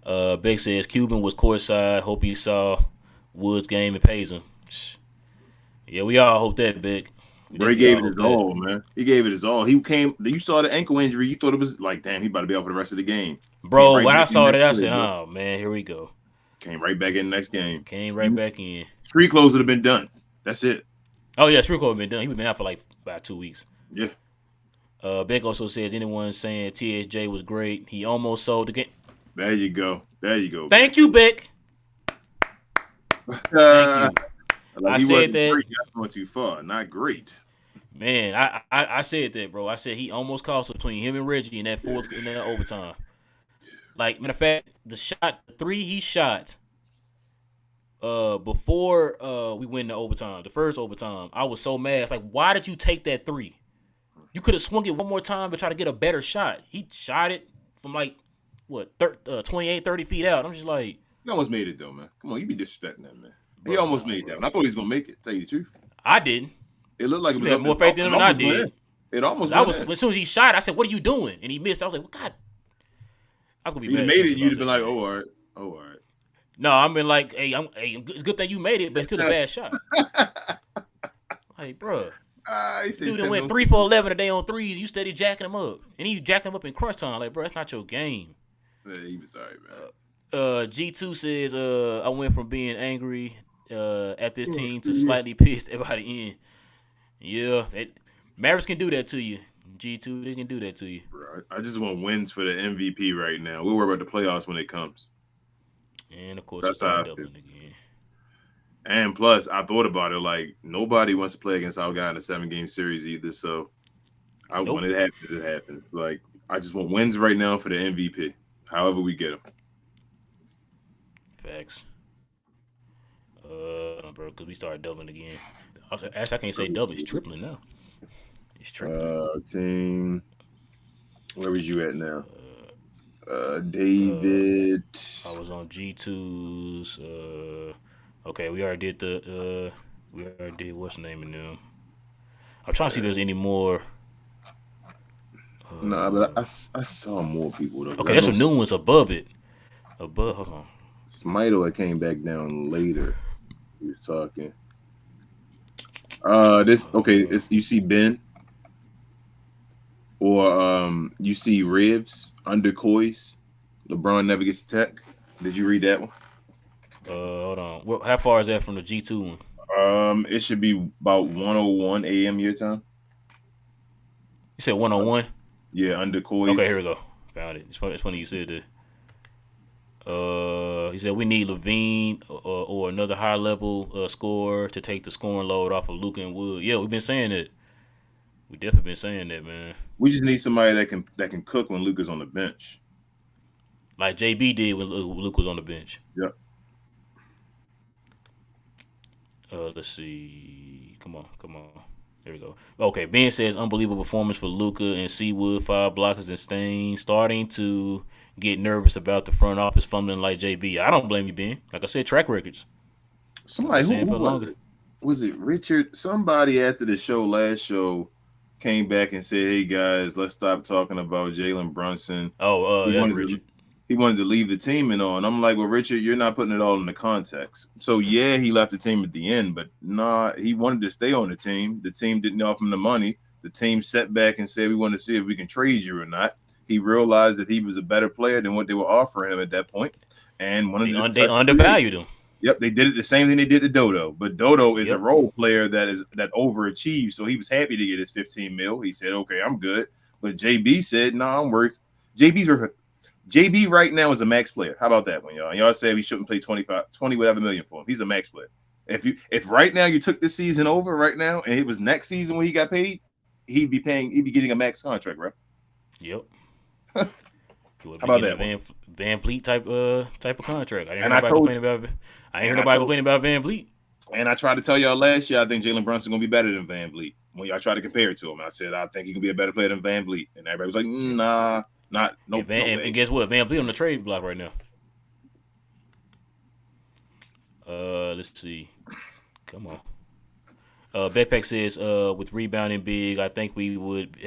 Beck says Cuban was courtside. Hope he saw Woods' game and pays him. Yeah, we all hope that, Beck. Bray gave it his all, man. He gave it his all. He came. You saw the ankle injury. You thought it was like, damn, he about to be out for the rest of the game. Bro, when I saw that, I said, oh, man, here we go. Came right back in the next game. Came right back in. Street clothes would have been done. That's it. Oh, yeah, street clothes would have been done. He would have been out for like about 2 weeks. Yeah. Beck also says, anyone saying TSJ was great, he almost sold the game. There you go. There you go. Thank you, Beck. Thank you. Like I said that. Great. That's going too far. Not great. Man, I said that, bro. I said he almost cost between him and Reggie in that overtime. Like, matter of fact, the 3 he shot before we win the overtime, the first overtime, I was so mad. It's like, why did you take that 3? You could have swung it one more time to try to get a better shot. He shot it from like, 28, 30 feet out. I'm just like. He almost made it, though, man. Come on, you be disrespecting that, man. He almost made that. And I thought he was going to make it, tell you the truth. I didn't. It looked like it was had more faith in him than I did. It almost went. As soon as he shot, I said, what are you doing? And he missed. I was like, well, God. I was going to be mad. If you made it, you'd have been like, oh, all right. Oh, all right. No, I've been like, hey, it's a good thing you made it, but it's still a bad shot. Like, bro. I say Dude done 10 went million. 3 for 11 today on threes. You steady jacking them up, and then you jacking them up in crunch time. Like, bro, that's not your game. Yeah, he was all right, man. G2 says, I went from being angry at this Oh, team to excuse me. slightly pissed about the end. Yeah, Mavericks can do that to you. G2, they can do that to you. Bro, I just want wins for the MVP right now. We'll worry about the playoffs when it comes. And of course, you That's how start I feel. doubling again. And plus, I thought about it. Like nobody wants to play against our guy in a 7-game series either. So when Nope. it happens, it happens. Like I just want wins right now for the MVP. However we get them. Facts. Bro, because we started doubling again. Actually, I can't say double. It's tripling now. It's tripling. Team. Where was you at now? Uh, David. I was on G2's. Okay, we already did the. We already did what's the name of them. I'm trying to see if there's any more. Nah, but I saw more people though. Okay, I there's know some new ones above it. Hold on. Smito that came back down later. He was talking. This okay. It's you see Ben or you see Ribs under Coys. LeBron never gets tech. Did you read that one? Hold on. How far is that from the G2 one? It should be about 1:01 a.m. your time. You said 101? Yeah, under Okay, here Coys. we go. Found it. It's funny you said that. He said we need Levine or another high level scorer to take the scoring load off of Luka and Wood. Yeah, we've been saying that. We definitely been saying that, man. We just need somebody that can cook when Luka's on the bench. Like JB did when Luke was on the bench. Yep. Let's see. Come on. There we go. Okay, Ben says unbelievable performance for Luka and Seawood, 5 blockers and Stain. Starting to get nervous about the front office fumbling like JB. I don't blame you, Ben. Like I said, track records. Somebody Saying who for the was longest. it? Was it Richard? Somebody after the last show came back and said, "Hey guys, let's stop talking about Jalen Brunson. He That's wanted to Richard. he wanted to leave the team and all." And I'm like, "Well, Richard, you're not putting it all in the context. So yeah, he left the team at the end, but nah, he wanted to stay on the team. The team didn't offer him the money. The team sat back and said, we want to see if we can trade you or not. He realized that he was a better player than what they were offering him at that point, and wanted to They touch free agent. undervalued him. Yep, they did it the same thing they did to Dodo. But Dodo is a Yep. role player that overachieved, so he was happy to get his 15 mil. He said, "Okay, I'm good." But JB said, "No, I'm worth." JB's worth. JB right now is a max player. How about that one, y'all? Y'all said we shouldn't play 25, 20 whatever million for him. He's a max player. If right now you took this season over right now and it was next season when he got paid, he'd be getting a max contract, bro. Yep. He would How be about getting that a one? Van Vliet type of contract. I didn't hear And I nobody told complaining about it. I ain't heard and I nobody told complaining about Van Vliet. And I tried to tell y'all last year, I think Jalen Brunson gonna be better than Van Vliet. When y'all tried to compare it to him, I said I think he can be a better player than Van Vliet, and everybody was like, "Nah, no way." And guess what? Van Vliet on the trade block right now. Let's see. Come on. Backpack says, with rebounding big, I think we would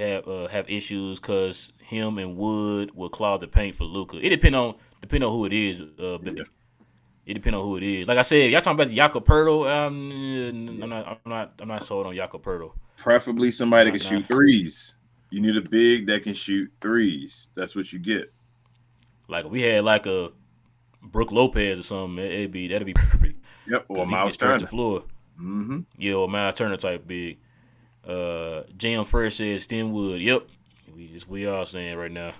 have issues because him and Wood will clog the paint for Luka. It depend on who it is. Yeah. It depends on who it is. Like I said, y'all talking about Jakob Pertl. I'm not sold on Jakob Pertl. Preferably somebody that can Nah. shoot threes. You need a big that can shoot threes. That's what you get. Like we had like a Brooke Lopez or something. That'd be perfect Yep, or because he can Miles stretch the Turner. floor. Mm-hmm. Yeah, or Miles Turner type big. Jam Fresh says Stenwood. Yep, we all saying right now.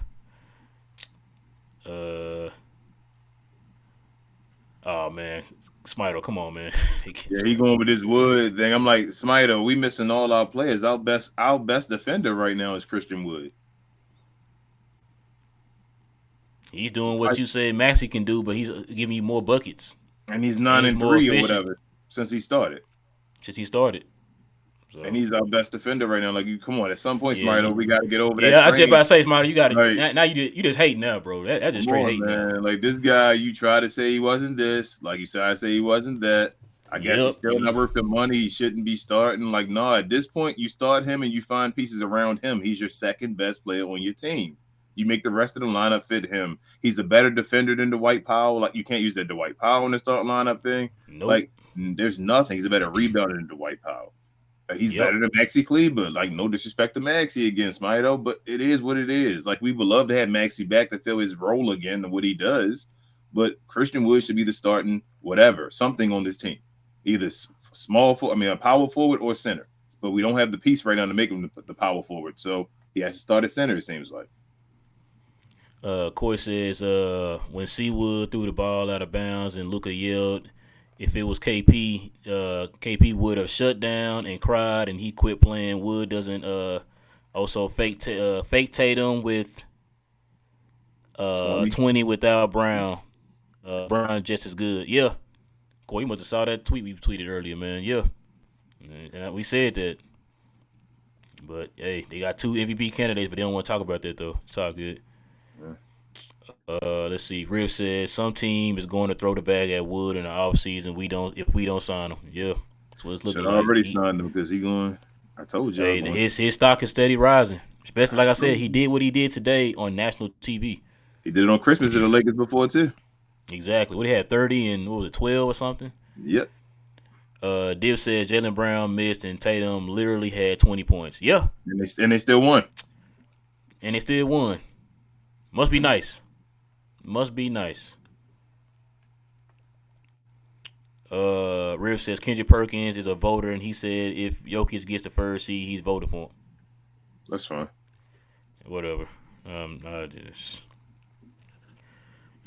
Oh man, Smito, come on, man. Yeah, he going with this Wood thing. I'm like, Smito, we missing all our players. Our best defender right now is Christian Wood. He's doing what you said Maxi can do, but he's giving you more buckets. And he's And 9 he's and more 3 or efficient whatever since he started. since he started. So And he's our best defender right now. Like, you come on, at some point, yeah, Smito, we got to get over that I just train. about to say, Smito, you got it. Like, Now you just hating now, bro. That's just come straight on, hating now. man. Like, this guy, you try to say he wasn't this. Like you said, I say he wasn't that. I guess he's still not worth the money. He shouldn't be starting. Like, no, at this point, you start him and you find pieces around him. He's your second best player on your team. You make the rest of the lineup fit him. He's a better defender than Dwight Powell. Like, you can't use that Dwight Powell in the start lineup thing. Nope. Like, there's nothing. He's a better rebounder than Dwight Powell. He's Yep. better than Maxi Clee, but like no disrespect to Maxi against Smito, but it is what it is. Like we would love to have Maxi back to fill his role again and what he does, but Christian Wood should be the starting whatever something on this team, either a power forward or center. But we don't have the piece right now to make him the power forward, so he has to start at center. It seems like. Coy says when Seawood threw the ball out of bounds and Luka yelled, if it was KP, KP would have shut down and cried, and he quit playing. Wood doesn't also fake Tatum with 20. 20 without Brown. Brown just as good. Yeah, Coy, you must have saw that tweet we tweeted earlier, man. Yeah, and we said that. But hey, they got 2 MVP candidates, but they don't want to talk about that though. It's all good. Yeah. Let's see. Riv says some team is going to throw the bag at Wood in the offseason. If we don't sign him. Yeah, that's what it's looking Should like. already signed him because he going. I told you. Hey, his stock is steady rising. Especially like I said, he you. did what he did today on national TV. He did it on Christmas to the Lakers before too. Exactly. What he had 30 and what was it 12 or something? Yep. Div said Jalen Brown missed and Tatum literally had 20 points. Yeah, And they still won. and they still won. Must be nice. Must be nice. Riv says Kendrick Perkins is a voter, and he said if Jokic gets the first seed, he's voting for him. That's fine. Whatever. I just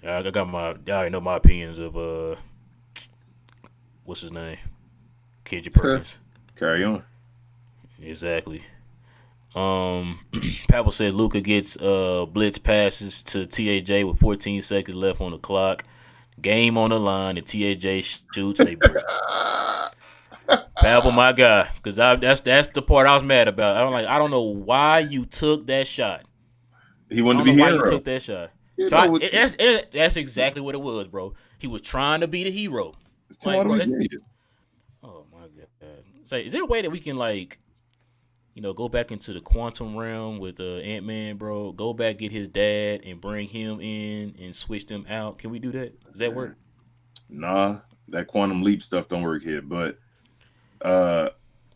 I got my. I already know my opinions of what's his name, Kendrick Perkins. Carry on. Exactly. Pavel says Luka gets blitz passes to TAJ with 14 seconds left on the clock. Game on the line, and TAJ shoots. They break. Pavel, my guy, because that's the part I was mad about. I don't know why you took that shot. He wanted to be why hero. you took that shot. That's exactly what it was, bro. He was trying to be the hero. It's Tim Hardaway Jr. Oh my god! Say, is there a way that we can go back into the quantum realm with Ant-Man, bro? Go back, get his dad, and bring him in and switch them out. Can we do that? Does that work? Nah, that quantum leap stuff don't work here. But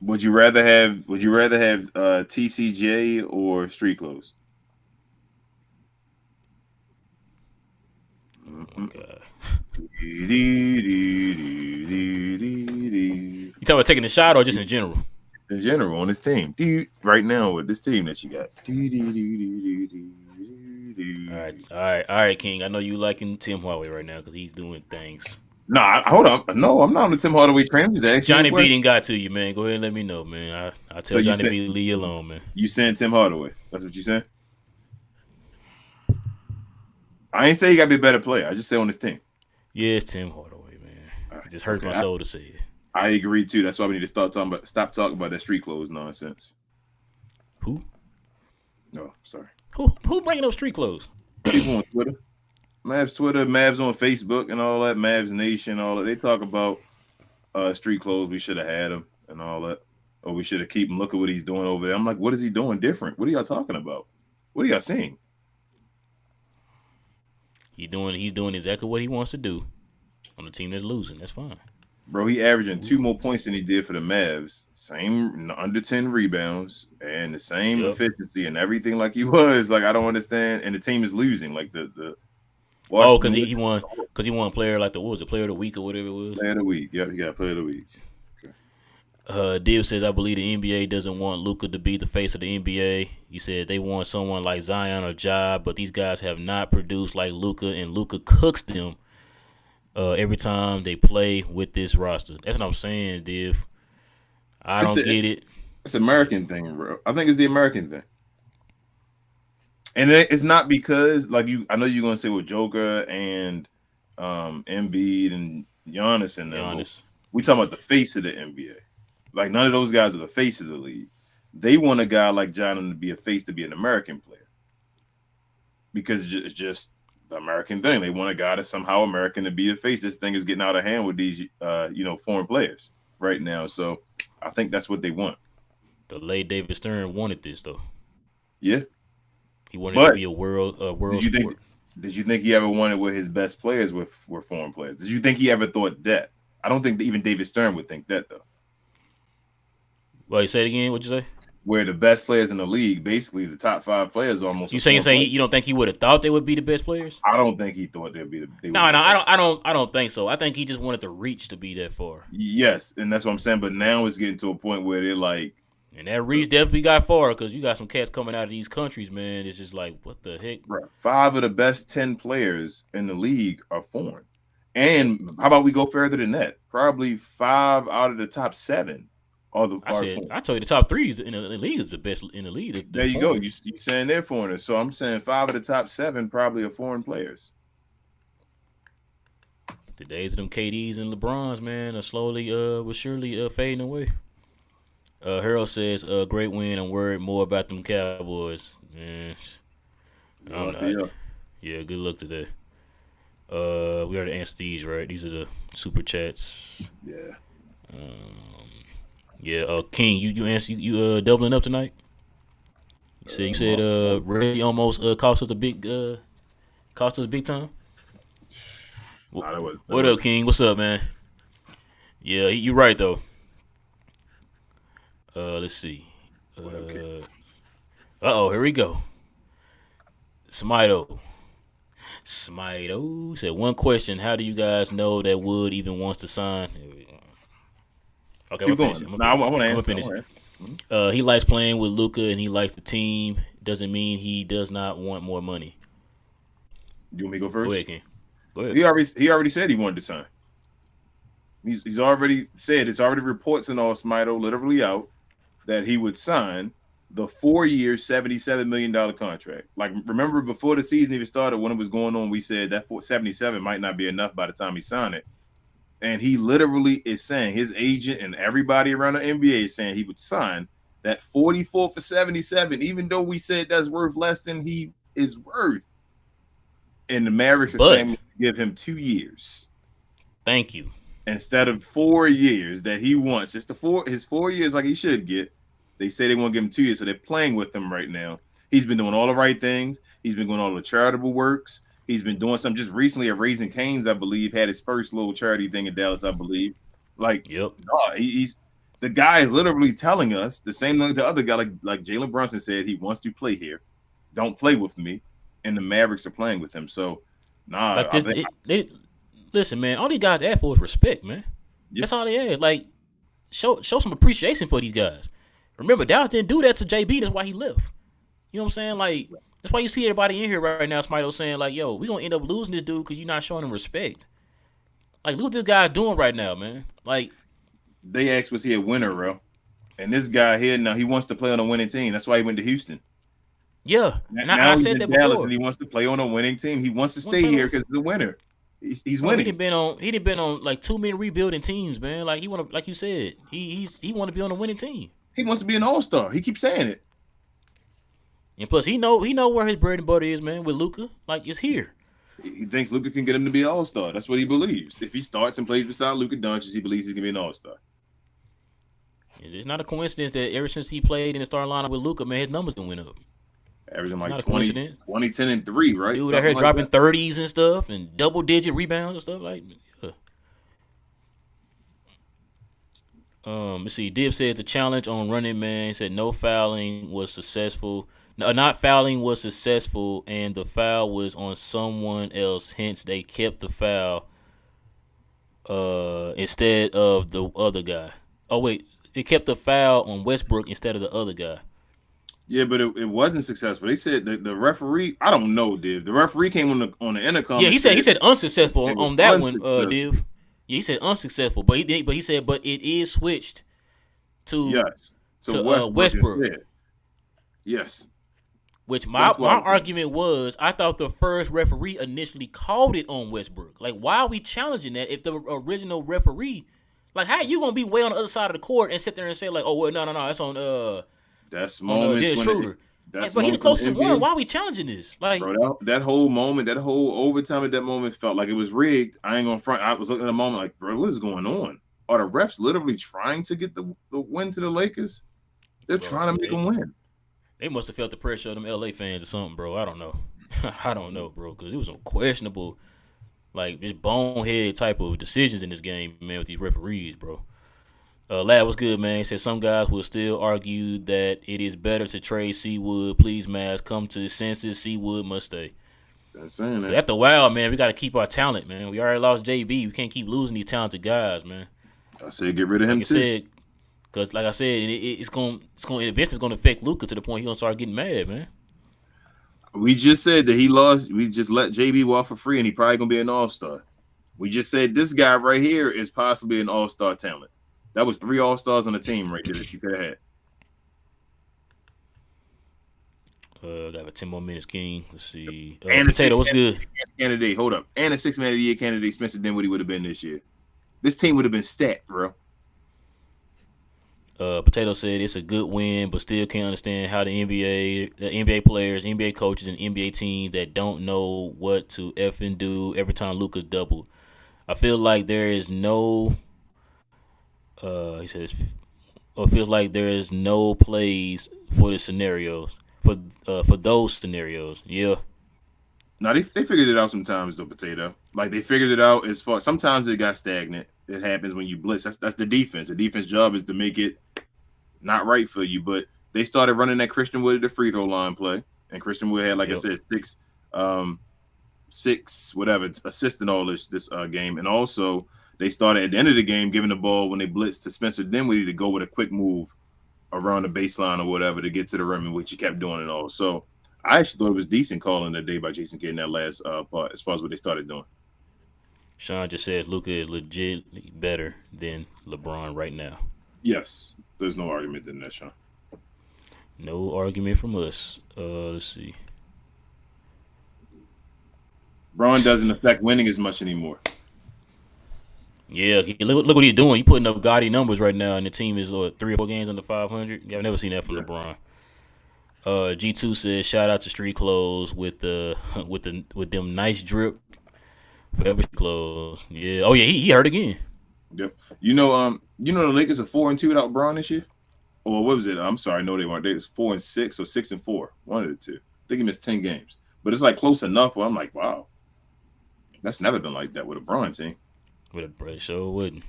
would you rather have TCJ or Street Clothes? Oh, God. You You talking about taking a shot or just in general? In general, on this team, right now with this team that you got. All right, King. I know you liking Tim Hardaway right now because he's doing things. Nah, hold on. No, I'm not on the Tim Hardaway train. I'm just asking. Johnny B didn't got to you, man. Go ahead and let me know, man. I tell Johnny B to leave you alone, man. You saying Tim Hardaway? That's what you saying? I ain't say he got to be a better player. I just say on this team. Yeah, it's Tim Hardaway, man. It just hurts my soul to say it. I agree too. That's why we need to stop talking about that Street Clothes nonsense. Who? No, sorry. Who bringing up Street Clothes? People on Twitter, Mavs on Facebook, and all that. Mavs Nation, all that. They talk about Street Clothes. We should have had him and all that, or we should have keep him. Look at what he's doing over there. I'm like, what is he doing different? What are y'all talking about? What are y'all seeing? He's doing exactly what he wants to do on the team that's losing. That's fine. Bro, he averaging 2 more points than he did for the Mavs. Same under 10 rebounds and the same efficiency and everything like he was. Like, I don't understand. And the team is losing. Like the because he won player like player of the week or whatever it was. Player of the week. Yep, he got player of the week. Okay. Div says I believe the NBA doesn't want Luka to be the face of the NBA. He said they want someone like Zion or Ja, but these guys have not produced like Luka, and Luka cooks them. Every time they play with this roster. That's what I'm saying, Div. I don't get it. It's an American thing, bro. I think it's the American thing. And it's not because, I know you're going to say with Joker and Embiid and Giannis and them. We talking about the face of the NBA. Like, none of those guys are the face of the league. They want a guy like John to be a face, to be an American player. Because it's just the American thing. They want a guy that's somehow American to be a face. This thing is getting out of hand with these, foreign players right now. So I think that's what they want. The late David Stern wanted this, though. Yeah, he wanted to be a world sport. Did you think he ever wanted where his best players were foreign players? Did you think he ever thought that? I don't think even David Stern would think that, though. Well, you say it again. What'd you say? Where the best players in the league, basically the top 5 players, almost You are saying foreign say players. you don't think he would have thought they would be the best players? I don't think he thought they would No, be no, the I best. don't. I don't. I don't think so. I think he just wanted the reach to be that far. Yes, and that's what I'm saying. But now it's getting to a point where they're like, And that reach definitely got far because you got some cats coming out of these countries, man. It's just like, what the heck? bro, 5 of the best 10 players in the league are foreign. And how about we go further than that? Probably 5 out of the top 7 are foreign. I told you the top threes in the league is the best in the league. There you go. You saying they're foreigners. So I'm saying 5 of the top 7 probably are foreign players. The days of them KDs and LeBrons, man, are slowly, but surely fading away. Harold says, great win. I'm worried more about them Cowboys. Man, I'm not. Yeah, good luck today. We already answered these, right? These are the super chats. Yeah. Yeah. King, you answer you doubling up tonight? You said Ray almost cost us big time. What up, King? What's up, man? Yeah, you're right though. Let's see. Here we go. Smito said one question: how do you guys know that Wood even wants to sign? Okay, keep going. I want to answer. He likes playing with Luka and he likes the team. Doesn't mean he does not want more money. You want me to go first? Go ahead, King. Go ahead. He already said he wanted to sign. He's already said, it's already reports and all, Smito, literally out, that he would sign the 4-year, $77 million contract. Like, remember before the season even started, when it was going on, we said that 77 might not be enough by the time he signed it. And he literally is saying, his agent and everybody around the NBA is saying he would sign that 44 for 77, even though we said that's worth less than he is worth. And the Mavericks are saying give him 2 years. Thank you. Instead of 4 years that he wants, just his 4 years like he should get. They say they want to give him 2 years, so they're playing with him right now. He's been doing all the right things. He's been doing all the charitable works. He's been doing something just recently at Raising Cane's, I believe, had his first little charity thing in Dallas, I believe. Like, yep. He's the guy is literally telling us the same thing the other guy, like Jalen Brunson said, he wants to play here. Don't play with me. And the Mavericks are playing with him. So, listen, man, all these guys ask for is respect, man. Yep. That's all they ask. Like, show some appreciation for these guys. Remember, Dallas didn't do that to JB. That's why he left. You know what I'm saying? Like, that's why you see everybody in here right now, Smito, saying, like, yo, we're going to end up losing this dude because you're not showing him respect. Like, look what this guy's doing right now, man. Like, they asked, was he a winner, bro? And this guy here, now, he wants to play on a winning team. That's why he went to Houston. Yeah. And I said that before. And he wants to play on a winning team. He wants to stay here because he's a winner. He's winning. He didn't been on like too many rebuilding teams, man. Like, he want to, like you said, he want to be on a winning team. He wants to be an all-star. He keeps saying it. And plus, he know where his bread and butter is, man. With Luka, like, it's here. He thinks Luka can get him to be an all-star. That's what he believes. If he starts and plays beside Luka Doncic, he believes he can be an all-star. It's not a coincidence that ever since he played in the starting lineup with Luka, man, his numbers done went up. Averaging like 20, 10, and 3, right? Dude out here dropping 30s and stuff and double-digit rebounds and stuff like that. Let's see. Dib said the challenge on Running Man said no fouling was successful. No, not fouling was successful, and the foul was on someone else. Hence, they kept the foul instead of the other guy. Oh wait, they kept the foul on Westbrook instead of the other guy. Yeah, but it wasn't successful. They said the referee. I don't know, Div. The referee came on the intercom. Yeah, he said unsuccessful on that one, Div. Yeah, he said unsuccessful, but he said it is switched to Westbrook. Yes. Which my argument was, I thought the first referee initially called it on Westbrook. Like, why are we challenging that if the original referee, like, how you gonna be way on the other side of the court and sit there and say like, oh well, no, that's on that's moments Schroeder. But he the closest one. Why are we challenging this? Like, bro, that whole moment, that whole overtime at that moment felt like it was rigged. I ain't gonna front. I was looking at the moment like, bro, what is going on? Are the refs literally trying to get the win to the Lakers? They're trying to make them win. They must have felt the pressure of them LA fans or something, bro. I don't know. I don't know, bro, because it was some questionable, like, this bonehead type of decisions in this game, man, with these referees, bro. Lad was good, man. He said some guys will still argue that it is better to trade Seawood. Please, Mavs, come to the senses. Seawood must stay. That's saying Cause that. after a while, man, we got to keep our talent, man. We already lost JB. We can't keep losing these talented guys, man. I said get rid of Like him I too. said, cause like I said, it's going eventually going to affect Luka to the point he gonna start getting mad, man. We just said that he lost. We just let JB walk for free, and he probably gonna be an all-star. We just said this guy right here is possibly an all-star talent. That was 3 all-stars on the team right there that you could have had. Got about 10 more minutes, King. Let's see. And a Potato, six what's man of good? the year candidate. Hold up. And a 6 man of the year candidate, Spencer Dinwiddie would have been this year. This team would have been stacked, bro. Potato said it's a good win, but still can't understand how the NBA players, NBA coaches, and NBA teams that don't know what to effing do every time Luka's doubled. I feel like there is no. He says, or feels like there is no plays for the scenarios for those scenarios. Yeah, Now they figured it out sometimes though, Potato. Like they figured it out as far. Sometimes it got stagnant. It happens when you blitz. That's the defense. The defense job is to make it not right for you. But they started running that Christian Wood at the free throw line play, and Christian Wood had, like I yep. said, six whatever assists in all this game, and also they started at the end of the game giving the ball when they blitzed to Spencer Dinwiddie to go with a quick move around the baseline or whatever to get to the rim, which he kept doing and all. So I actually thought it was decent calling the day by Jason Kidd in that last part as far as what they started doing. Sean just says Luka is legit better than LeBron right now. Yes, there's no argument in that, Sean. No argument from us. Let's see. Braun doesn't affect winning as much anymore. Yeah, look what he's doing. He putting up gaudy numbers right now, and the team is 3 or 4 games under 500. Yeah, I've never seen that from Yeah. LeBron. G2 says shout out to Street Clothes with with them nice drip forever clothes. Yeah. Oh yeah, he hurt again. Yep. The Lakers are 4-2 without Braun this year. Or what was it? I'm sorry, no, they weren't. They was 4-6 or 6-4. One of the two. I think he missed 10 games. But it's like close enough where I'm like, wow. That's never been like that with a Braun team. With a break show wouldn't.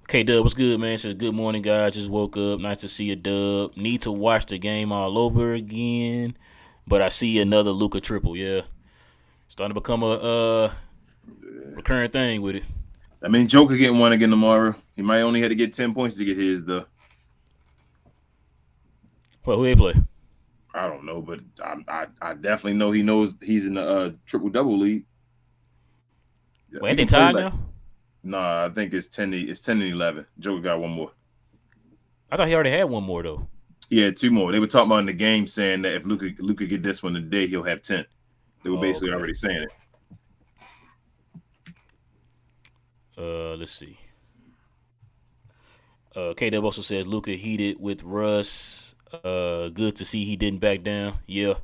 Okay, Dub, what's good, man? Says good morning, guys. Just woke up. Nice to see a Dub. Need to watch the game all over again, but I see another Luka triple. Yeah, starting to become a recurring thing with it. I mean, Joker getting one again tomorrow. He might only have to get 10 points to get his, though. Well, who they play? I don't know, but I definitely know he knows he's in the triple-double league. Well, ain't they tied now? Nah, I think it's 10 and 11. Joker got one more. I thought he already had one more, though. He had 2 more. They were talking about in the game saying that if Luka get this one today, he'll have 10. They were basically already saying it. Let's see. K-Dub also says Luka heated with Russ. Good to see he didn't back down. Yeah.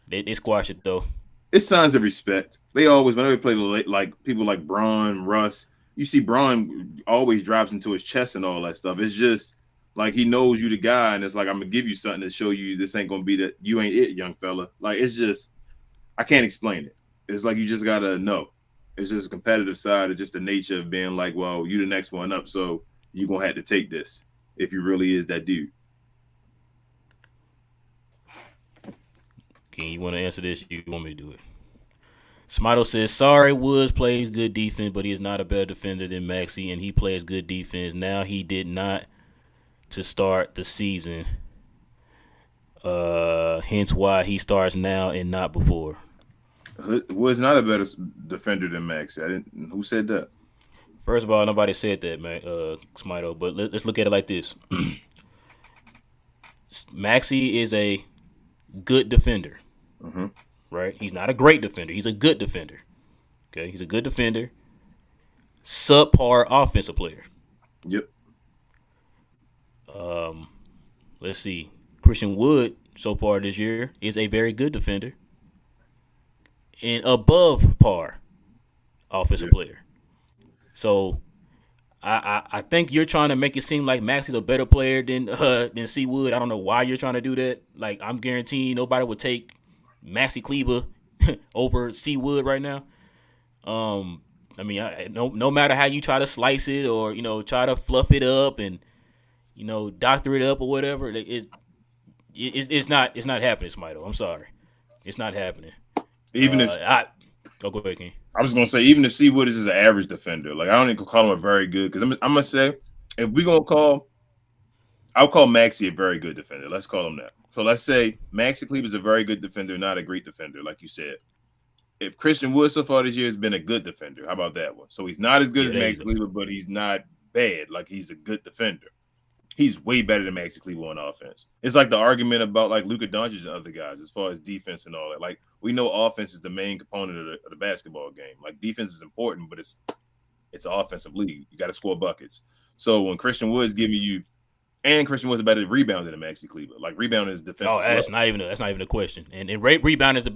They squashed it, though. It's signs of respect. They always, whenever they play like people like Braun, Russ, you see Braun always drives into his chest and all that stuff. It's just like he knows you the guy, and it's like, I'm gonna give you something to show you this ain't gonna be that you ain't it, young fella. Like it's just, I can't explain it. It's like you just gotta know. It's just a competitive side. It's just the nature of being like, well, you the next one up, so you're gonna have to take this if you really is that dude. King, you want to answer this? You want me to do it? Smito says, sorry, Woods plays good defense, but he is not a better defender than Maxey, and he plays good defense. Now he did not to start the season. Hence why he starts now and not before. Woods not a better defender than Maxey. Who said that? First of all, nobody said that, man, Smito, but let's look at it like this. Maxey is a good defender. Mm-hmm. Right? He's not a great defender. He's a good defender. Okay? He's a good defender. Subpar offensive player. Yep. Let's see. Christian Wood, so far this year, is a very good defender. And above par offensive player. So I think you're trying to make it seem like Maxey's a better player than C Wood. I don't know why you're trying to do that. Like, I'm guaranteeing nobody would take Maxey Kleber over C Wood right now. I mean, no matter how you try to slice it or try to fluff it up and doctor it up or whatever, it's not happening, Smito. I'm sorry, it's not happening. Even if go ahead, King. I was gonna say, even if C Wood is an average defender, like I don't even call him a very good, because I'm gonna say if we gonna call, I'll call Maxey a very good defender. Let's call him that. So let's say Maxey Kleber is a very good defender, not a great defender, like you said. If Christian Wood so far this year has been a good defender, how about that one? So he's not as good as Maxey Kleber, but he's not bad. Like he's a good defender. He's way better than Maxey Kleber on offense. It's like the argument about like Luka Doncic and other guys as far as defense and all that. Like we know offense is the main component of the basketball game. Like defense is important, but it's an offensive league. You got to score buckets. So when Christian Wood's giving you, and Christian Wood's a better rebounder than Maxey Kleber. Like rebound is defense. Oh, that's not even a question. And rebound is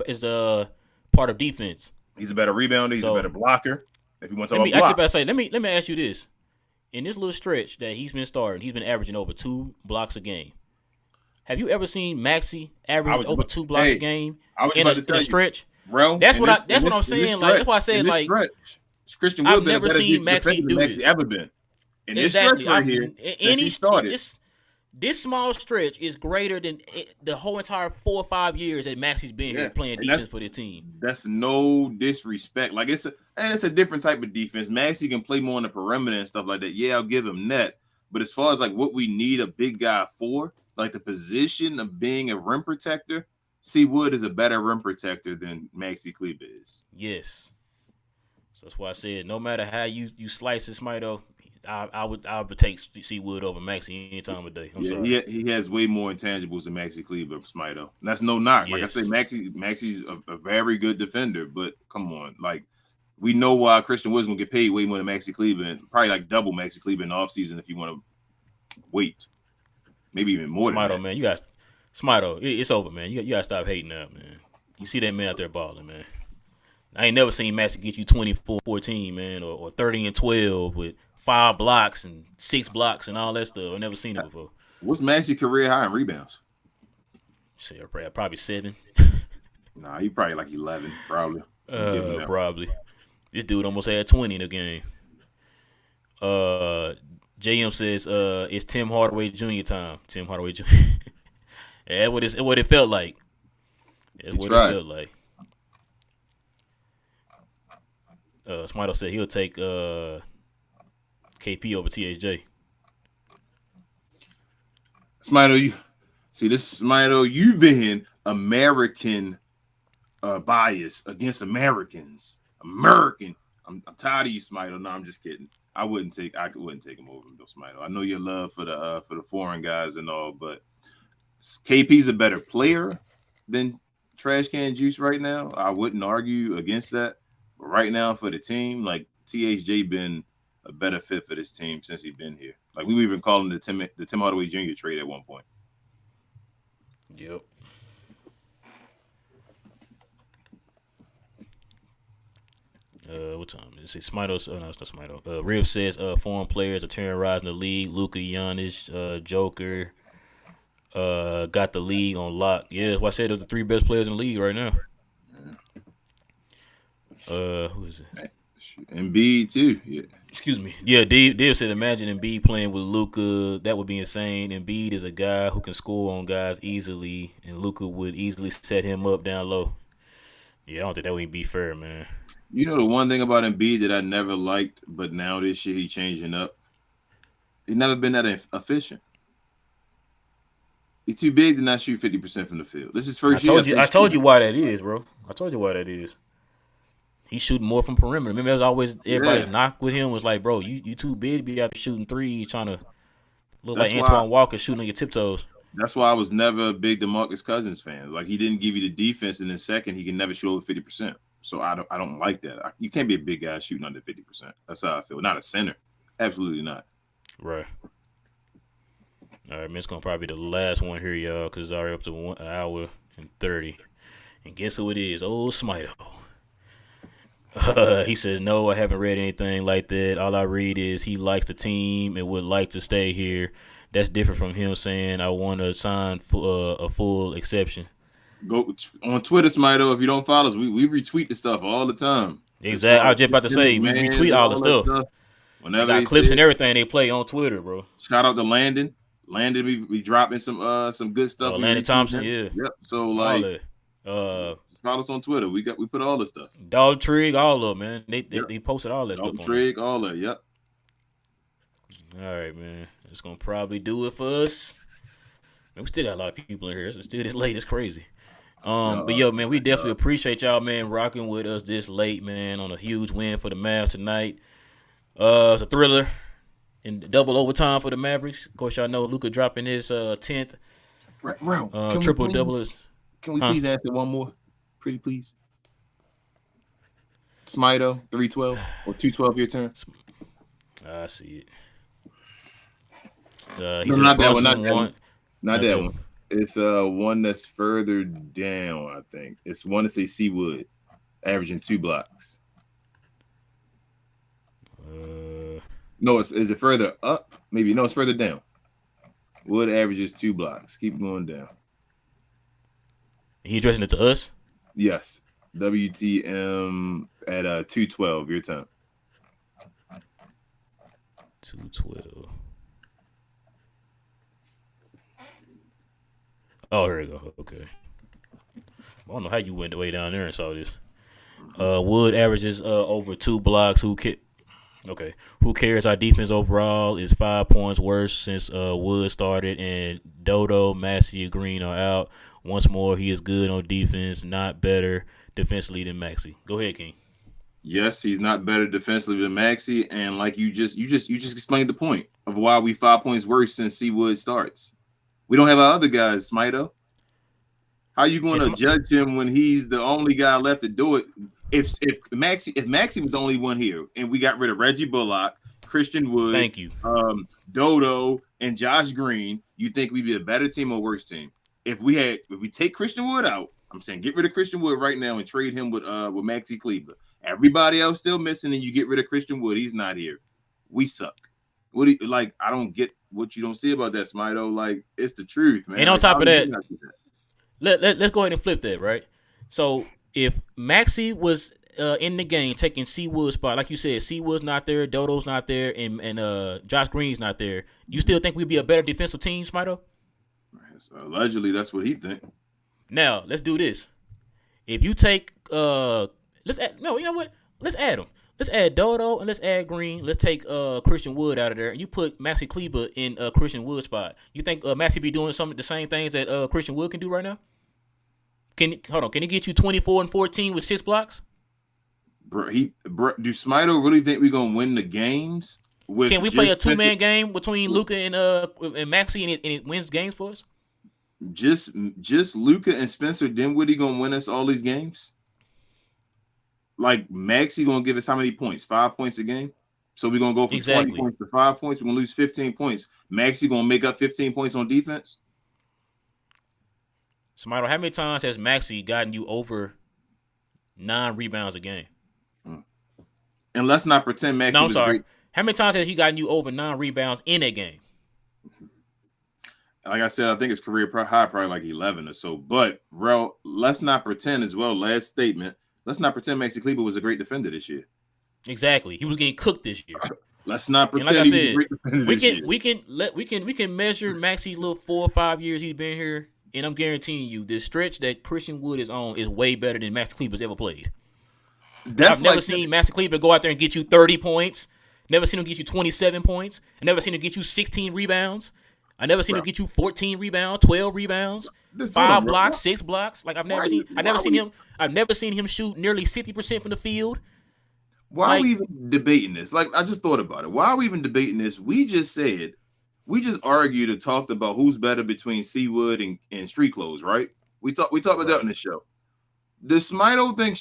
part of defense. He's a better rebounder. He's a better blocker. If you want to talk about block. let me ask you this. In this little stretch that he's been starting, he's been averaging over 2 blocks a game. Have you ever seen Maxey average over 2 blocks a game in a stretch? Bro, that's what I'm saying. Like that's why I said like Christian Wood I've never seen Maxey do this. Ever been in exactly. This stretch right here since he started. This small stretch is greater than the whole entire 4 or 5 years that Maxey's been here playing defense for this team. That's no disrespect. Like it's a different type of defense. Maxey can play more on the perimeter and stuff like that. Yeah, I'll give him that. But as far as like what we need a big guy for, like the position of being a rim protector, C. Wood is a better rim protector than Maxey Kleber is. Yes. So that's why I said no matter how you slice this, Smito, I would take C. Wood over Maxey any time of day. I'm sorry. He has way more intangibles than Maxey Kleber, Smito. And that's no knock. Like I say, Maxey's a very good defender, but come on, like we know why Christian Wood's gonna get paid way more than Maxey Kleber, and probably like double Maxey Kleber in the offseason if you want to wait. Maybe even more. Smito, than that. Man, you guys, Smito, it's over, man. You gotta stop hating out, man. You see that man out there balling, man. I ain't never seen Maxey get you 24-14, man, or 30-12 with 5 blocks and 6 blocks and all that stuff. I've never seen it before. What's Maxey's career high in rebounds? Shit, probably 7. Nah, he probably like 11, probably. Probably. This dude almost had 20 in the game. JM says it's Tim Hardaway Jr. time. Tim Hardaway Jr. Yeah, that's what it felt like. That's what it felt like. Smito said he'll take KP over THJ. Smito, you've been American bias against Americans. I'm tired of you, Smito. No, I'm just kidding. I wouldn't take him over him, though, Smito. I know your love for the foreign guys and all, but KP's a better player than Trash Can Juice right now. I wouldn't argue against that. But right now for the team, like THJ been a better fit for this team since he's been here. Like we were even calling the Tim Hardaway Jr. trade at one point. Yep. What time is it? Smito's. Oh no, it's not Smito. Rib says foreign players are terrorizing the league. Luka, Giannis, Joker, got the league on lock. Yeah, that's why I said they're the 3 best players in the league right now. Who is it? Embiid too. Yeah. Excuse me. Yeah, Dave said imagine Embiid playing with Luka. That would be insane. Embiid is a guy who can score on guys easily, and Luka would easily set him up down low. Yeah, I don't think that would be fair, man. You know the one thing about Embiid that I never liked, but now this year he's changing up. He's never been that efficient. He's too big to not shoot 50% from the field. This is first year. I told you why that is, bro. I told you why that is. He's shooting more from perimeter. Remember, it was always everybody's knock with him was like, bro, you too big to be out shooting 3, trying to look like Antoine Walker shooting on your tiptoes. That's why I was never a big DeMarcus Cousins fan. Like he didn't give you the defense, and then second, he can never shoot over 50%. So I don't like that. You can't be a big guy shooting under 50%. That's how I feel. Not a center. Absolutely not. Right. All right, man, it's going to probably be the last one here, y'all, because it's already up to 1 hour and 30. And guess who it is? Old Smito. He says, no, I haven't read anything like that. All I read is he likes the team and would like to stay here. That's different from him saying I want to sign a full exception. Go on Twitter, Smito. If you don't follow us, we retweet the stuff all the time. as far Exactly. I as was just about to say we McMahons retweet and all the all that stuff. stuff. They Whenever got they clips said, and everything they play on Twitter, bro. shout out to Landon. Landon be dropping some good stuff. We Landon retweet Thompson, him. yeah, Yep. So all like, that. Uh, follow us on Twitter. We put all the stuff. Dog Trig, all of them, man. They, they Yep. they posted all that Dalton stuff on there. Trigg, all that. Yep. All right, man. It's gonna probably do it for us. Man, we still got a lot of people in here. It's still this late. It's crazy. But yo, man, we definitely appreciate y'all, man, rocking with us this late, man, on a huge win for the Mavs tonight. It's a thriller in double overtime for the Mavericks. Of course, y'all know Luka dropping his 10th triple double. Can we please answer one more, pretty please? Smito 312 or 212 your turn. I see it. No, not that one. Not that one. one. It's one that's further down. I think it's one that say Seawood, averaging 2 blocks. No, is it further up? Maybe no, it's further down. Wood averages 2 blocks. Keep going down. He addressing it to us? Yes. WTM at 212. Your time. 212. Oh, here we go. Okay. I don't know how you went way down there and saw this. Wood averages over 2 blocks. Who cares? Our defense overall is 5 points worse since Wood started, and Dodo, Maxey, and Green are out. Once more, he is good on defense, not better defensively than Maxey. Go ahead, King. Yes, he's not better defensively than Maxey, and like you just explained the point of why we 5 points worse since Seawood starts. We don't have our other guys, Smito. How are you going to judge him when he's the only guy left to do it? If Maxey was the only one here, and we got rid of Reggie Bullock, Christian Wood, thank you, Dodo, and Josh Green, you think we'd be a better team or worse team? If we take Christian Wood out, I'm saying get rid of Christian Wood right now and trade him with Maxey Kleber. Everybody else still missing, and you get rid of Christian Wood. He's not here. We suck. What do you like? I don't get what you don't see about that, Smito. Like, it's the truth, man. And on like, top of that, let's go ahead and flip that, right? So if Maxey was in the game taking Seawood's spot, like you said, Seawood's not there, Dodo's not there, and Josh Green's not there, you still think we'd be a better defensive team, Smito? Allegedly, that's what he think. Now let's do this. If you take let's add them. Let's add Dodo and let's add Green. Let's take Christian Wood out of there, and you put Maxey Kleber in Christian Wood's spot. You think Maxey be doing some of the same things that Christian Wood can do right now? Can he get you 24 and 14 with 6 blocks? Bro, do Smito really think we're gonna win the games? Can we play a 2-man game between Luka and Maxey and it wins games for us? Just Luka and Spencer Dinwiddie gonna win us all these games? Like, Maxey gonna give us how many points? 5 points a game. So we're gonna go from 20 points to 5 points. We're gonna lose 15 points. Maxey gonna make up 15 points on defense. Smito, how many times has Maxey gotten you over 9 rebounds a game? And let's not pretend Maxey was great. How many times has he gotten you over 9 rebounds in a game? Like I said, I think his career high probably like 11 or so. But, bro, let's not pretend as well. Last statement. Let's not pretend Maxey Kleber was a great defender this year. Exactly. He was getting cooked this year. Let's not pretend like he was a great defender this year. We can measure Maxey's little 4 or 5 years he's been here, and I'm guaranteeing you this stretch that Christian Wood is on is way better than Maxey Kleber's ever played. I've never seen Maxey Kleber go out there and get you 30 points. Never seen him get you 27 points. I never seen him get you 16 rebounds. I never seen him get you 14 rebounds, 12 rebounds, 5 blocks, 6 blocks. Like I've never seen him shoot nearly 60% from the field. Why are we even debating this? Like, I just thought about it. Why are we even debating this? We just argued and talked about who's better between Seawood and Street Clothes, right? We talked about that on the show. Does Smito think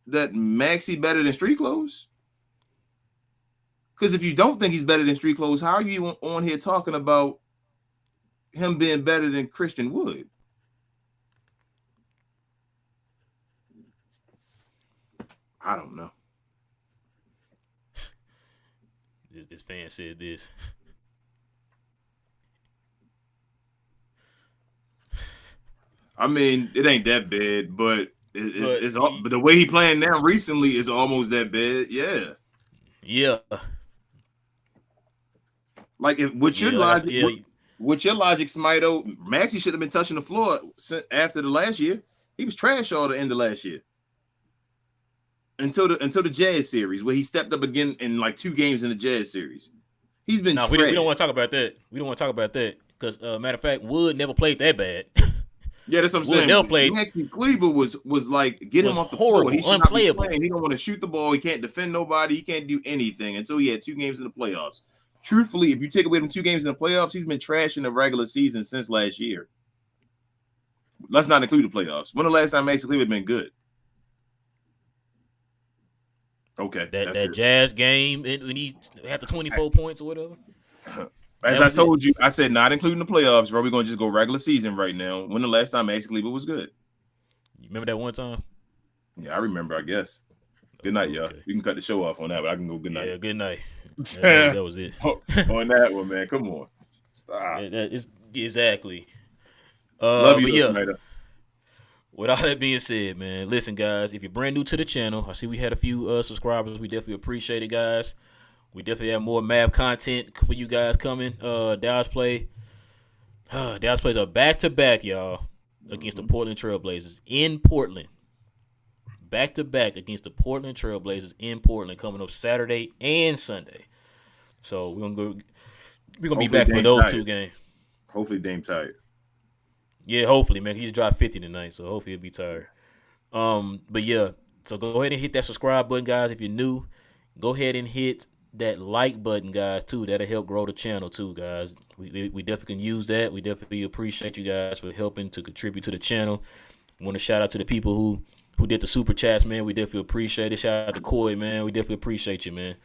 that Maxey better than Street Clothes? Because if you don't think he's better than Street Clothes, how are you on here talking about him being better than Christian Wood? I don't know. This fan said this. I mean, it ain't that bad, but But but the way he playing now recently is almost that bad. Yeah. yeah, Like if with your yeah, like I said, logic, yeah. with your logic, Smito, Maxey should have been touching the floor after the last year. He was trash all the end of last year until the Jazz series where he stepped up again in like 2 games in the Jazz series. He's been No, trash. we don't want to talk about that. We don't want to talk about that because matter of fact, Wood never played that bad. Yeah, that's what I'm Wood saying. never played. Maxey Kleber was like get him Was off the floor. horrible, He should not be unplayable. playing. He don't want to shoot the ball. He can't defend nobody. He can't do anything until he had 2 games in the playoffs. Truthfully, if you take away them 2 games in the playoffs, he's been trash in the regular season since last year. Let's not include the playoffs. When the last time Maxey Kleber been good? Okay, That Jazz game when he had the 24 points or whatever. As I told you, I said not including the playoffs, bro. We're gonna just go regular season right now. When the last time Maxey Kleber was good? You remember that one time? Yeah, I remember. I guess. Good night, y'all. You can cut the show off on that, but I can go good night. Yeah, good night. That was it. On that one, man. Come on. Stop. Exactly. Love you, but yeah. Tomato. With all that being said, man, listen, guys, if you're brand new to the channel, I see we had a few subscribers. We definitely appreciate it, guys. We definitely have more Mav content for you guys coming. Dallas plays a back-to-back, y'all, against the Portland Trailblazers in Portland. Back-to-back against the Portland Trailblazers in Portland, coming up Saturday and Sunday. So we're gonna be back for those 2 games. Hopefully, Dame tired. Yeah, hopefully, man. He just dropped 50 tonight, so hopefully he'll be tired. But yeah, so go ahead and hit that subscribe button, guys. If you're new, go ahead and hit that like button, guys, too. That'll help grow the channel, too, guys. We definitely can use that. We definitely appreciate you guys for helping to contribute to the channel. I want to shout out to the people who did the super chats, man. We definitely appreciate it. Shout out to Coy, man. We definitely appreciate you, man.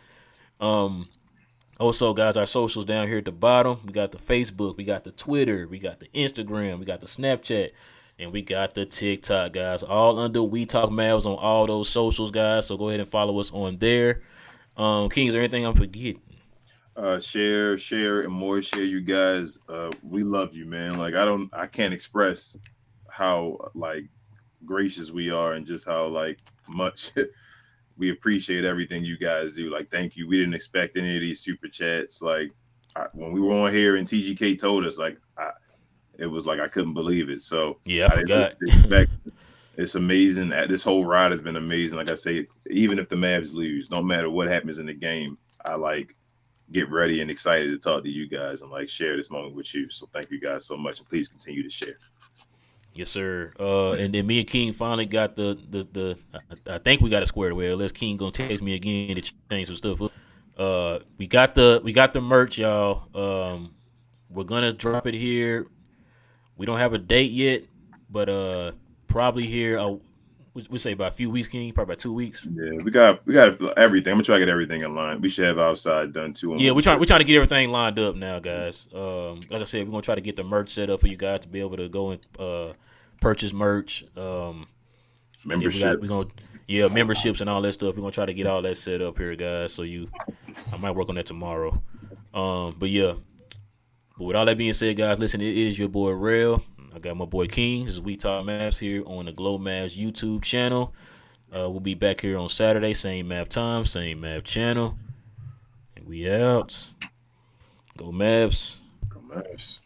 Also, guys, our socials down here at the bottom. We got the Facebook, we got the Twitter, we got the Instagram, we got the Snapchat, and we got the TikTok, guys. All under We Talk Mavs on all those socials, guys. So go ahead and follow us on there. King, is there anything I'm forgetting? Share, and more share, you guys. We love you, man. Like I can't express how like gracious we are and just how like much we appreciate everything you guys do. Like, thank you. We didn't expect any of these super chats. Like, when we were on here and TGK told us, like, it was like I couldn't believe it. So yeah, I forgot. It's amazing. This whole ride has been amazing. Like I say, even if the Mavs lose, no matter what happens in the game, I like get ready and excited to talk to you guys and like share this moment with you. So thank you guys so much, and please continue to share. Yes, sir. And then me and King finally got the I think we got it squared away. Unless King gonna text me again to change some stuff. We got the merch, y'all. We're gonna drop it here. We don't have a date yet, but probably here. We say about a few weeks, King. Probably about 2 weeks. Yeah, we got everything. I'm gonna try to get everything in line. We should have outside done too. Yeah, we're trying to get everything lined up now, guys. Like I said, we're gonna try to get the merch set up for you guys to be able to go and purchase merch. Membership. Memberships and all that stuff. We're gonna try to get all that set up here, guys. So I might work on that tomorrow. But with all that being said, guys, listen, it is your boy Rail. I got my boy King. This is We Talk Mavs here on the Glow Mavs YouTube channel. We'll be back here on Saturday, same Mav time, same Mav channel. And we out. Go Mavs. Go Mavs.